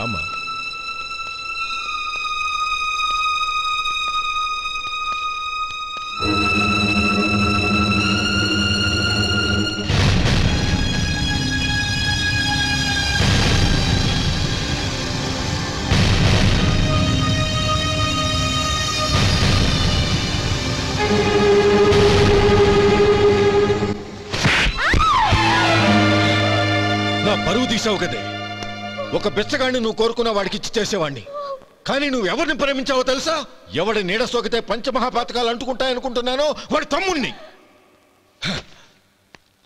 రామ్మా. నా పరువు తీసావు కదే. ఒక బిచ్చగాడిని నువ్వు కోరుకున్న వాడికి ఇచ్చి చేసేవాడిని. కానీ నువ్వు ఎవరిని ప్రేమించావో తెలుసా? ఎవడి నీడ సోకితే పంచమహాపాతకాలు అంటుకుంటాయనుకుంటున్నానో వాడి తమ్ముణ్ణి.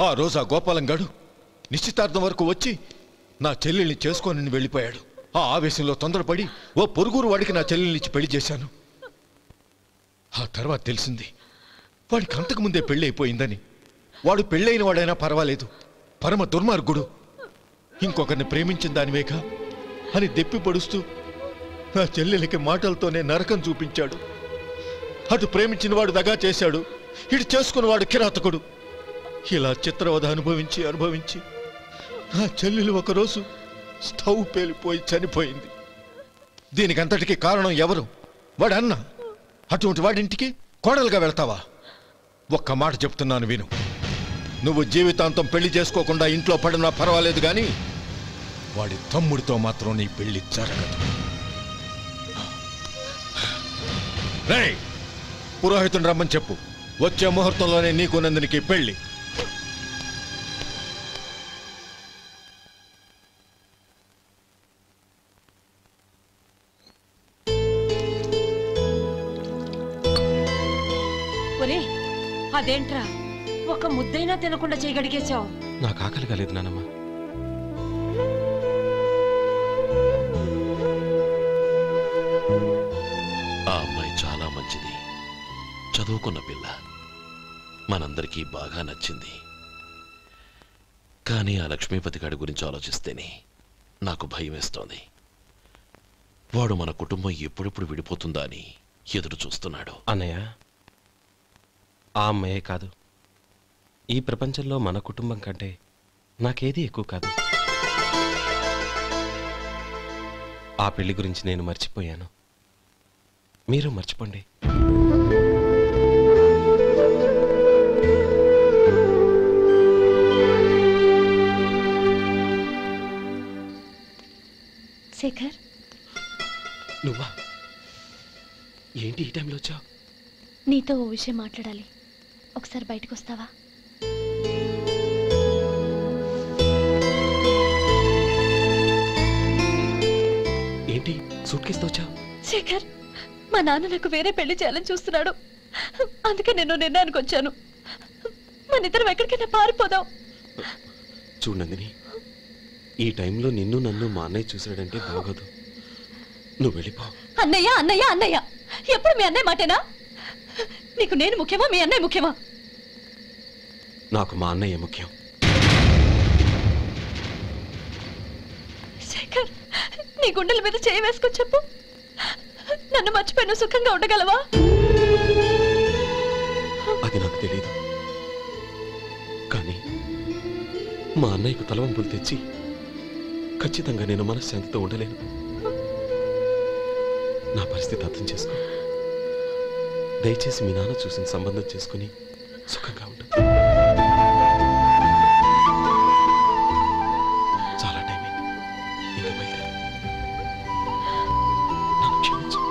ఆ రోజు ఆ గోపాలం గాడు నిశ్చితార్థం వరకు వచ్చి నా చెల్లెల్ని చేసుకొని వెళ్ళిపోయాడు. ఆ ఆవేశంలో తొందరపడి ఓ పొరుగురు వాడికి నా చెల్లెల్ని ఇచ్చి పెళ్లి చేశాను. ఆ తర్వాత తెలిసింది వాడికి అంతకుముందే పెళ్లి అయిపోయిందని. వాడు పెళ్ళైన వాడైనా పర్వాలేదు, పరమ దుర్మార్గుడు. ఇంకొకరిని ప్రేమించిన దానివేగా అని దెప్పి పడుస్తూ నా చెల్లెలికి మాటలతోనే నరకం చూపించాడు. అటు ప్రేమించిన వాడు దగా చేశాడు, ఇటు చేసుకున్నవాడు కిరాతకుడు. ఇలా చిత్రవధ అనుభవించి అనుభవించి నా చెల్లెలు ఒకరోజు స్టవ్ పేలిపోయి చనిపోయింది. దీనికంతటికీ కారణం ఎవరు? వాడు అన్న. అటువంటి వాడింటికి కోడలుగా వెళ్తావా? ఒక్క మాట చెప్తున్నాను విను. నువ్వు జీవితాంతం పెళ్లి చేసుకోకుండా ఇంట్లో పడినా పర్వాలేదు, కానీ వాడి తమ్ముడితో మాత్రం నీ పెళ్లి జరగదు. రేయ్, పురోహితుని రమ్మని చెప్పు. వచ్చే ముహూర్తంలోనే నీకు నందినికి పెళ్లి. ఒరే, అదేంట్రా ఒక ముద్దైనా తినకుండా చేయగడిగేశావు? నాకు ఆకలి కాలేదు నానమ్మ. ఆ అమ్మాయి చాలా మంచిది, చదువుకున్న పిల్ల, మనందరికీ బాగా నచ్చింది. కానీ ఆ లక్ష్మీపతి గారి గురించి ఆలోచిస్తేనే నాకు భయం వేస్తోంది. వాడు మన కుటుంబం ఎప్పుడెప్పుడు విడిపోతుందా అని ఎదురు చూస్తున్నాడు. అన్నయ్య, ఆ అమ్మాయే కాదు, ఈ ప్రపంచంలో మన కుటుంబం కంటే నాకేది ఎక్కువ కాదు. ఆ పెళ్లి గురించి నేను మర్చిపోయాను, మీరు మర్చిపోండి. శేఖర్, నువ్వా? ఏంటి ఈ టైంలో వచ్చావు? నీతో ఓ విషయం మాట్లాడాలి. ఒకసారి బయటకు వస్తావా? ఏంటి సూట్ కేసుతో వచ్చావు? శేఖర్, మా నాన్న నాకు వేరే పెళ్లి చేయాలని చూస్తున్నాడు. అందుకే నేను నిర్ణయానికి వచ్చాను. మన ఇద్దరం ఎక్కడికైనా పారిపోదాం. చూడు నందిని, ఈ టైంలో నిన్ను నన్ను మా అన్నయ్య చూశాడంటే బాగోదు. నువ్వు వెళ్ళిపో. అన్నయ్య అన్నయ్య అన్నయ్య, ఎప్పుడు మీ అన్నయ్య మాటేనా? నీకు నేను ముఖ్యమా, మీ అన్నయ్య ముఖ్యమా? నాకు మా అన్నయ్య ముఖ్యం. శేఖర్, నీ గుండెల మీద చేయి వేసుకొని చెప్పు, నన్ను మర్చిపోయిన సుఖంగా ఉండగలవా? అది నాకు తెలియదు, కానీ మా అన్నయ్యకు తలవంపులు తెచ్చి ఖచ్చితంగా నేను మనశ్శాంతితో ఉండలేను. నా పరిస్థితి అర్థం చేసుకో. దయచేసి మీ నాన్న చూసిన సంబంధం చేసుకుని సుఖంగా ఉండు. చాలా టైం అయింది, ఇంకా బయలుదేరు. నన్ను క్షమించు.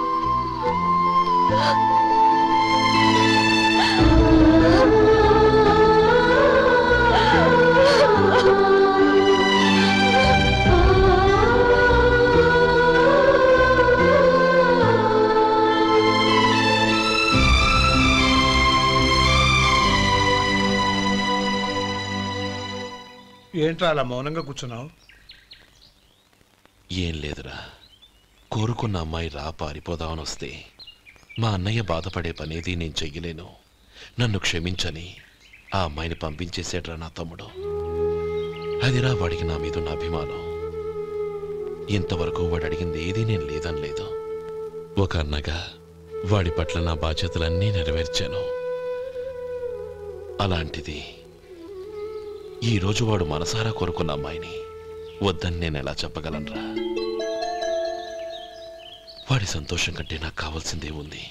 ఏంట్రా అలా మౌనంగా కూర్చున్నావు? ఏం లేదురా, కోరుకున్న అమ్మాయి రా పారిపోదామని వస్తే మా అన్నయ్య బాధపడే పనేది నేను చెయ్యలేను, నన్ను క్షమించని ఆ అమ్మాయిని పంపించేసాడ్రా నా తమ్ముడు. అదిరా వాడికి నా మీద ఉన్న అభిమానం. ఇంతవరకు వాడు అడిగింది ఏదీ నేను లేదని లేదు. ఒక అన్నగా వాడి పట్ల నా బాధ్యతలన్నీ నెరవేర్చాను. అలాంటిది ఈరోజు వాడు మనసారా కోరుకున్న అమ్మాయిని వద్దని నేను ఎలా చెప్పగలనురా? వాడి సంతోషం కంటే నాకు కావాల్సిందే ఉంది.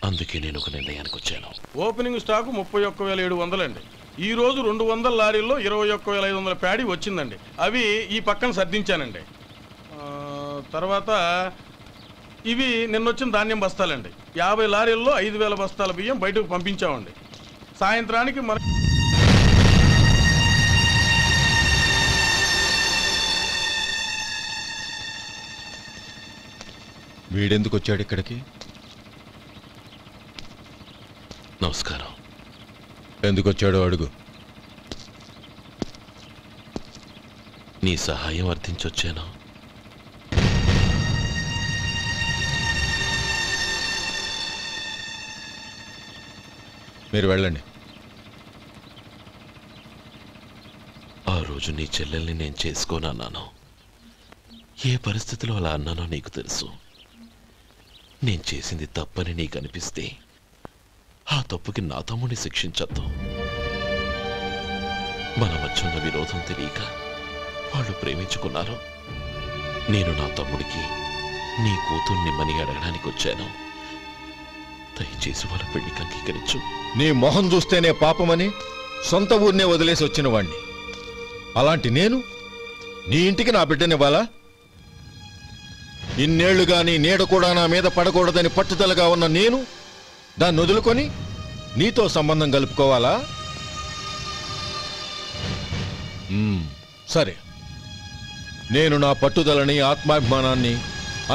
అందుకే నేను ఒక నిర్ణయానికి వచ్చాను. ఓపెనింగ్ స్టాకు 31,700 అండి. ఈ రోజు 200 లారీల్లో 21,500 ప్యాడీ వచ్చిందండి. అవి ఈ పక్కన సర్దించానండి. తర్వాత ఇవి నిన్నొచ్చిన ధాన్యం బస్తాలండి. 50 లారీల్లో 5,000 బస్తాల బియ్యం బయటకు పంపించామండి. సాయంత్రానికి మన వీడెందుకు వచ్చాడు ఇక్కడికి? నమస్కారం. ఎందుకు వచ్చాడో అడుగు. నీ సహాయం అర్థించొచ్చాను. మీరు వెళ్ళండి. ఆ రోజు నీ చెల్లెల్ని నేను చేసుకోనన్నాను. ఏ పరిస్థితిలో అలా అన్నానో నీకు తెలుసు. నేను చేసింది తప్పని నీకు అనిపిస్తే ఆ తప్పుకి నా తమ్ముడిని శిక్షించద్దు. మన మధ్య ఉన్న విరోధం తెలియక వాళ్ళు ప్రేమించుకున్నారు. నేను నా తమ్ముడికి నీ కూతుర్ని మని అడగడానికి వచ్చాను. దయచేసి వాళ్ళ పెళ్లికి అంగీకరించు. నీ మొహం చూస్తేనే పాపమని సొంత ఊరినే వదిలేసి వచ్చిన వాణ్ణి. అలాంటి నేను నీ ఇంటికి నా బిడ్డనివ్వాలా? ఇన్నేళ్లుగా నీ నీడ కూడా నా మీద పడకూడదని పట్టుదలగా ఉన్న నేను దాన్ని వదులుకొని నీతో సంబంధం కలుపుకోవాలా? సరే, నేను నా పట్టుదలని ఆత్మాభిమానాన్ని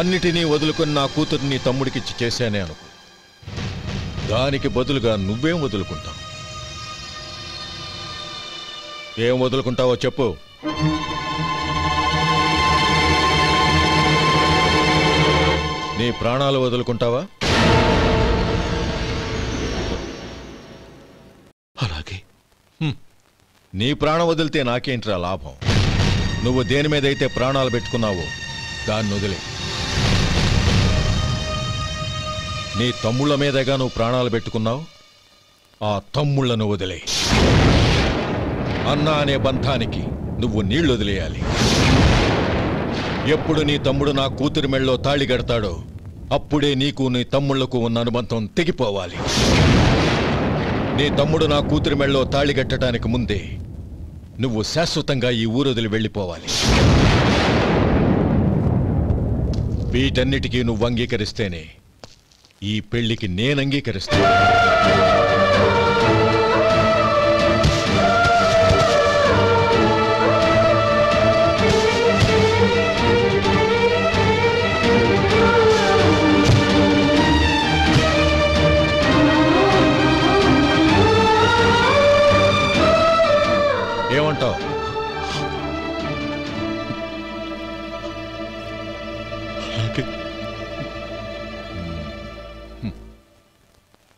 అన్నిటినీ వదులుకొని నా కూతురిని తమ్ముడికిచ్చి చేశానే అనుకో. దానికి బదులుగా నువ్వేం వదులుకుంటావు? ఏం వదులుకుంటావో చెప్పు. నీ ప్రాణాలు వదులుకుంటావా? అలాగే. నీ ప్రాణం వదిలితే నాకేంట్రా లాభం? నువ్వు దేని మీదైతే ప్రాణాలు పెట్టుకున్నావో దాన్ని వదిలే. నీ తమ్ముళ్ళ మీదగా నువ్వు ప్రాణాలు పెట్టుకున్నావు. ఆ తమ్ముళ్లను వదిలే. అన్న అనే బంధానికి నువ్వు నీళ్లు వదిలేయాలి. ఎప్పుడు నీ తమ్ముడు నా కూతురి మెళ్ళలో తాళి కడతాడో అప్పుడే నీకు నీ తమ్ముళ్లకు ఉన్న అనుబంధం తెగిపోవాలి. నీ తమ్ముడు నా కూతురి మెళ్ళలో తాళి కట్టడానికి ముందే నువ్వు శాశ్వతంగా ఈ ఊరొదిలి వెళ్ళిపోవాలి. వీటన్నిటికీ నువ్వు అంగీకరిస్తేనే ఈ పెళ్లికి నేను అంగీకరిస్తాను. ఏమంటావు?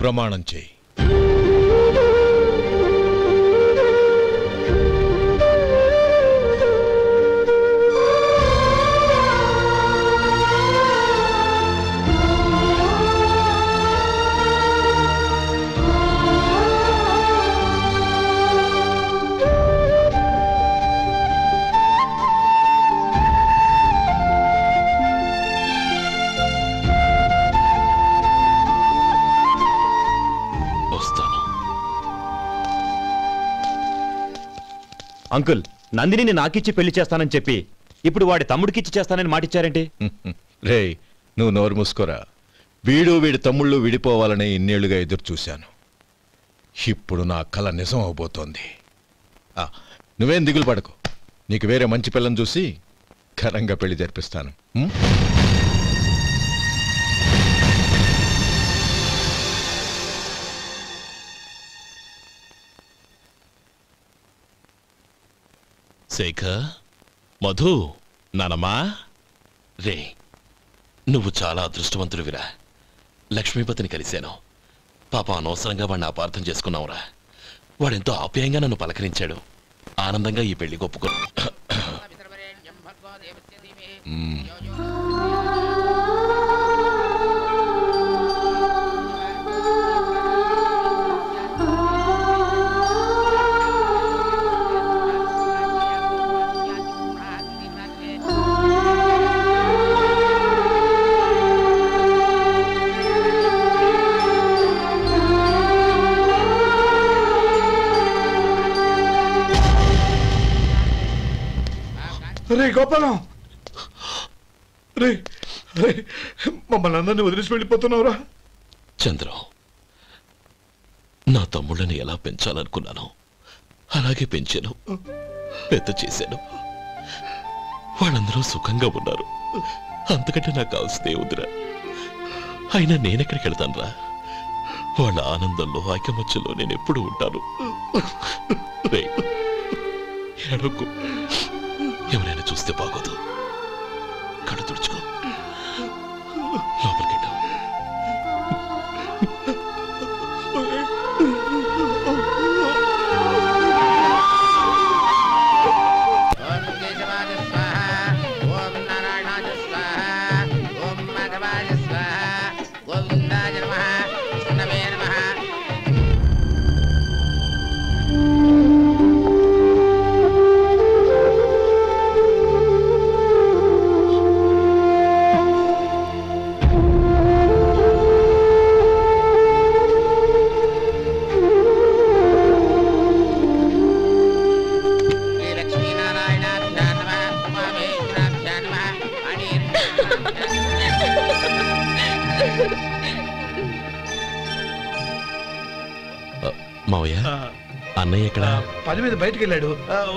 ప్రమాణం చేయి. అంకుల్, నందిని నాకిచ్చి పెళ్లి చేస్తానని చెప్పి ఇప్పుడు వాడి తమ్ముడికిచ్చి చేస్తానని మాటిచ్చారేంటి? రే, నువ్వు నోరు మూసుకోరా. వీడి తమ్ముళ్ళు విడిపోవాలని ఇన్నేళ్లుగా ఎదురు చూశాను. ఇప్పుడు నా కల నిజం అవబోతోంది. నువ్వేం దిగులు పడకు. నీకు వేరే మంచి పిల్లని చూసి ఘనంగా పెళ్లి జరిపిస్తాను. శేఖర్, మధు, నానమ్మా, రే, నువ్వు చాలా అదృష్టవంతుడివిరా. లక్ష్మీపతిని కలిశాను. పాప అనవసరంగా వాడిని అపార్థం చేసుకున్నావురా. వాడెంతో ఆప్యాయంగా నన్ను పలకరించాడు. ఆనందంగా ఈ పెళ్లి ఒప్పుకో. రే గోపాలం, రే రే మమ్మల్ని అందరినీ వదిలేసి వెళ్ళిపోతున్నావురా? చంద్రం, నా తమ్ముళ్ళని ఎలా పెంచాలనుకున్నానో అలాగే పెంచాను, పెద్ద చేశాను. వాళ్ళందరూ సుఖంగా ఉన్నారు. అంతకంటే నాకు కావాల్సిందే వద్దురా. అయినా నేనెక్కడికి వెళ్తాను రా? వాళ్ళ ఆనందంలో ఐకమత్యంలో నేను ఎప్పుడు ఉంటాను. ఎడకు, ఎవరైనా చూస్తే బాగోదు. కళ్ళు తుడుచుకో, లోపలికి వెళ్ళు. మావయ్య, అన్నయ్య ఎక్కడ? పని మీద బయటికి వెళ్ళాడు,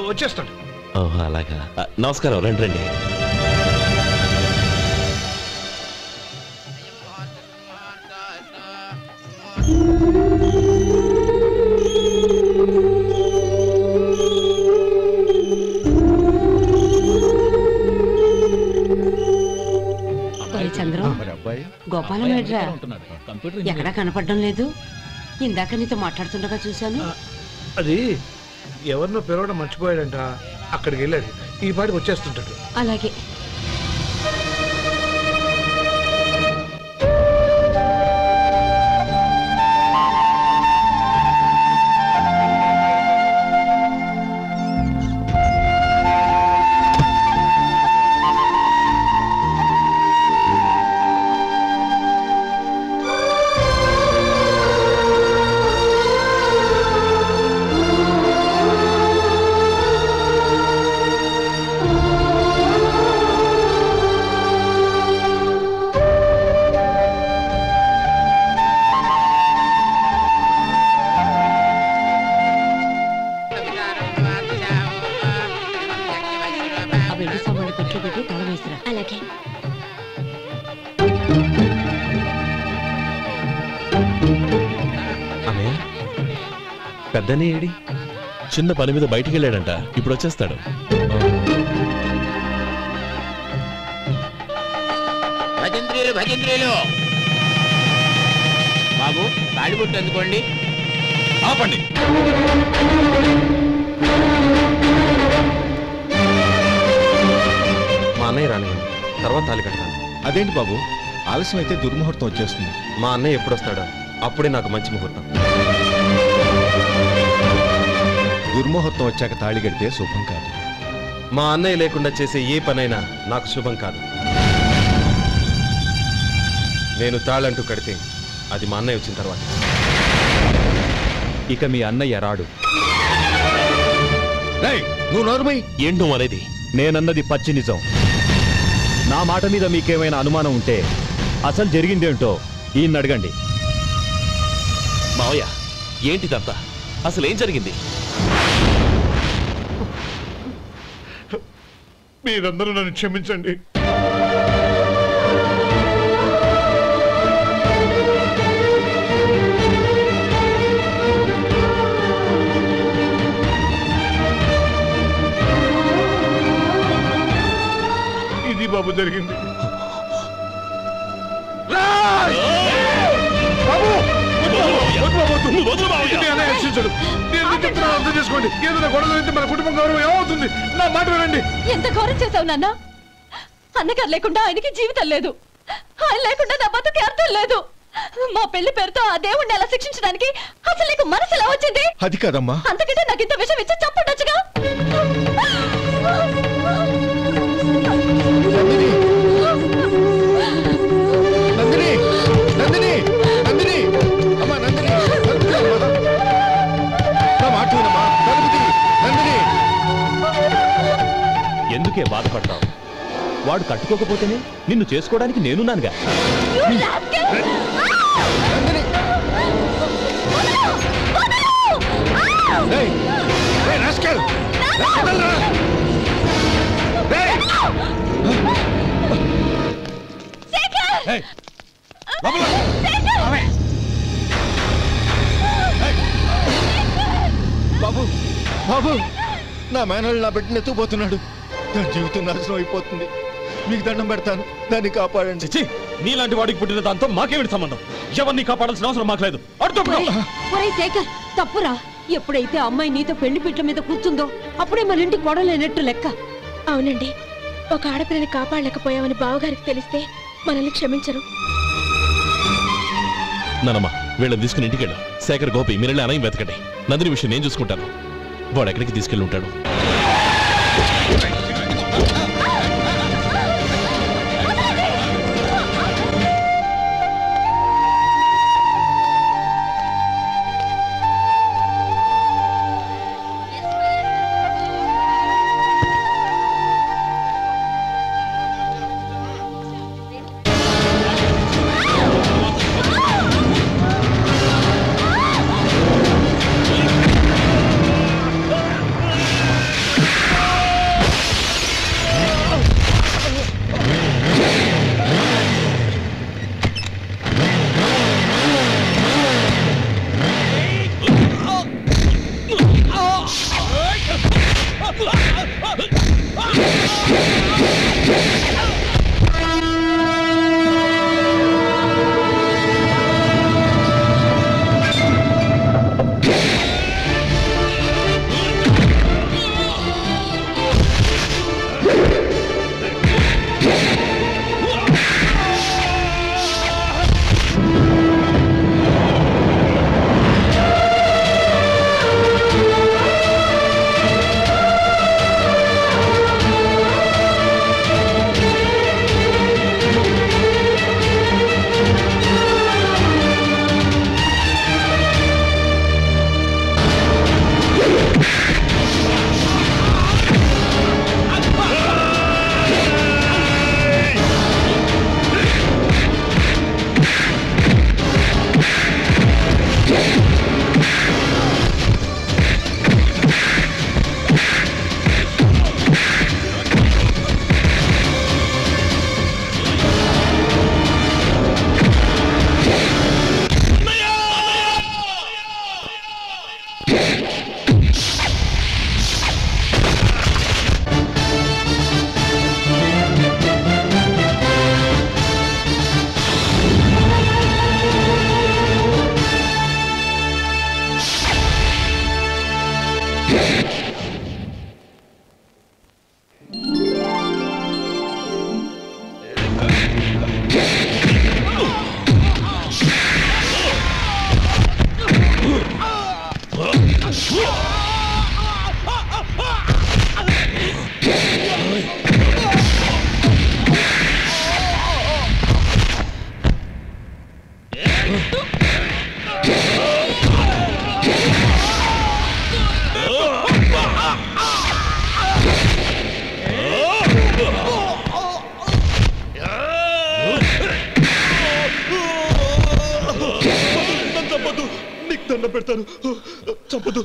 వచ్చేస్తాడు. ఓహో అలాగా. నమస్కారం, రండి రండి. చంద్రం, గోపాలం ఎడ్రా ఎక్కడా కనపడడం లేదు. ఇందాక నీతో మాట్లాడుతుండగా చూశాను. అది ఎవరినో పిలవడం మర్చిపోయాడంట, అక్కడికి వెళ్ళాడు. ఈ పాటికి వచ్చేస్తుంటాడు. అలాగే. పెద్దనే ఏడి? చిన్న పని మీద బయటికి వెళ్ళాడంట, ఇప్పుడు వచ్చేస్తాడు. భజంత్రీలు భజంత్రీలు బాబు, తాళిబొట్టు అందుకోండి. ఆపండి. మా అన్నయ్య రానివ్వండి, తర్వాత తాళి కడతాను. అదేంటి బాబు, ఆలస్యం అయితే దుర్ముహూర్తం వచ్చేస్తుంది. మా అన్నయ్య ఎప్పుడు వస్తాడో అప్పుడే నాకు మంచి ముహూర్తం. దుర్ముహూర్తం వచ్చాక తాళి కడితే శుభం కాదు. మా అన్నయ్య లేకుండా చేసే ఏ పనైనా నాకు శుభం కాదు. నేను తాళంటూ కడితే అది మా అన్నయ్య వచ్చిన తర్వాత. ఇక మీ అన్నయ్య రాడు. నువ్వు నోరుమై. ఏంటో అనేది? నేనన్నది పచ్చి నిజం. నా మాట మీద మీకేమైనా అనుమానం ఉంటే అసలు జరిగిందేంటో ఈయన్ని అడగండి. మావయ్య, ఏంటిదంతా? అసలు ఏం జరిగింది? మీరందరూ నన్ను క్షమించండి. ఇది బాబు జరిగింది. అర్థం చేసుకోండి. ఏదైనా గొడవ అయితే మన కుటుంబం గౌరవం ఏమవుతుంది? నా మాట వినండి. ఎంత ఘోరం చేశావు నాన్న? అన్నగారు లేకుండా ఆయనకి జీవితం లేదు, ఆయన లేకుండా నా బతుకే అర్థం లేదు. మా పెళ్లి పేరుతో ఆ దేవుణ్ణి అలా శిక్షించడానికి అసలు నీకు మనసు ఎలా వచ్చింది? అది కాదమ్మా. అంతకంటే నాకు ఇంత విషయం ఇచ్చి చంపుండొచ్చుగా. నందిని, నందిని, నందిని, అమ్మా నందిని, నా మాట వినమ్మా. నందిని, ఎందుకే బాధపడతావు? వాడు కట్టుకోకపోతేనే నిన్ను చేసుకోవడానికి నేనున్నానుగా. బాబు బాబు, నా మేనల్ని నా బిడ్డను ఎత్తుకుపోతున్నాడు. దాని జీవితం నాశనం అయిపోతుంది. మీకు దండం పెడతాను, దాన్ని కాపాడండి. నీలాంటి వాడికి పుట్టిన దాంతో మాకేమిటి సంబంధం? ఎవరిని కాపాడాల్సిన అవసరం మాకు లేదు. ఒరేయ్ శేఖర్, తప్పురా. ఎప్పుడైతే అమ్మాయి నీతో పెళ్లి పీటల మీద కూర్చుందో అప్పుడే మన ఇంటి కొడలేనట్టు లెక్క. అవునండి, ఒక ఆడపిల్లని కాపాడలేకపోయామని బావగారికి తెలిస్తే మనల్ని క్షమించరు. నానమ్మా, వీళ్ళని తీసుకుని ఇంటికి వెళ్ళాం. శేఖర్, గోపి మీరెళ్ళి అన్నయ్య వెతకండి. నందిని విషయం నేను చూసుకుంటాను. వాడు ఎక్కడికి తీసుకెళ్ళి ఉంటాడు? దండం పెడతాను, చంపదు.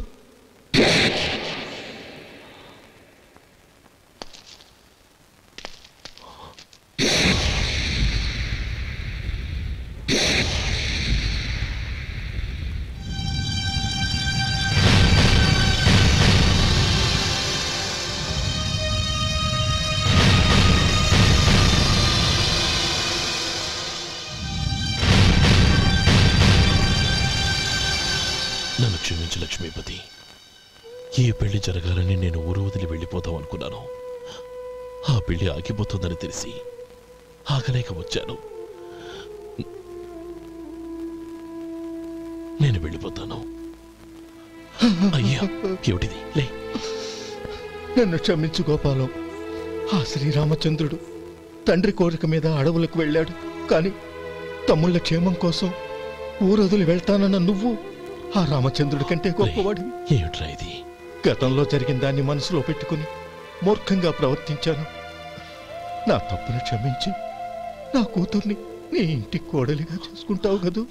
నన్ను క్షమించు లక్ష్మీపతి. ఈ పెళ్లి జరగాలని నేను ఊరు వదిలి వెళ్ళిపోతాం అనుకున్నాను. ఆ పెళ్లి ఆగిపోతుందని తెలిసి ఆగలేక వచ్చాను. నేను వెళ్ళిపోతాను. అయ్యా, ఏమిటిది? లే. నన్ను క్షమించు గోపాలం. ఆ శ్రీరామచంద్రుడు తండ్రి కోరిక మీద అడవులకు వెళ్ళాడు. కానీ తమ్ముళ్ళ క్షేమం కోసం ఊరొదిలి వెళ్తానన్న నువ్వు ఆ రామచంద్రుడి కంటే గొప్పవాడివి. ఏమిట్రా ఇది? గతంలో జరిగిన దాన్ని మనసులో పెట్టుకుని మూర్ఖంగా ప్రవర్తించాను. నా తప్పును క్షమించి నా కూతుర్ని నీ ఇంటి కోడలిగా చేసుకుంటావు కదూ?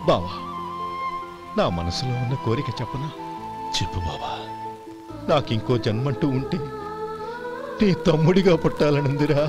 బావా, నా మనసులో ఉన్న కోరిక చెప్పనా? చెప్పు బావా. నాకింకో జన్మంటూ ఉంటే నీ తమ్ముడిగా పుట్టాలనుందిరా.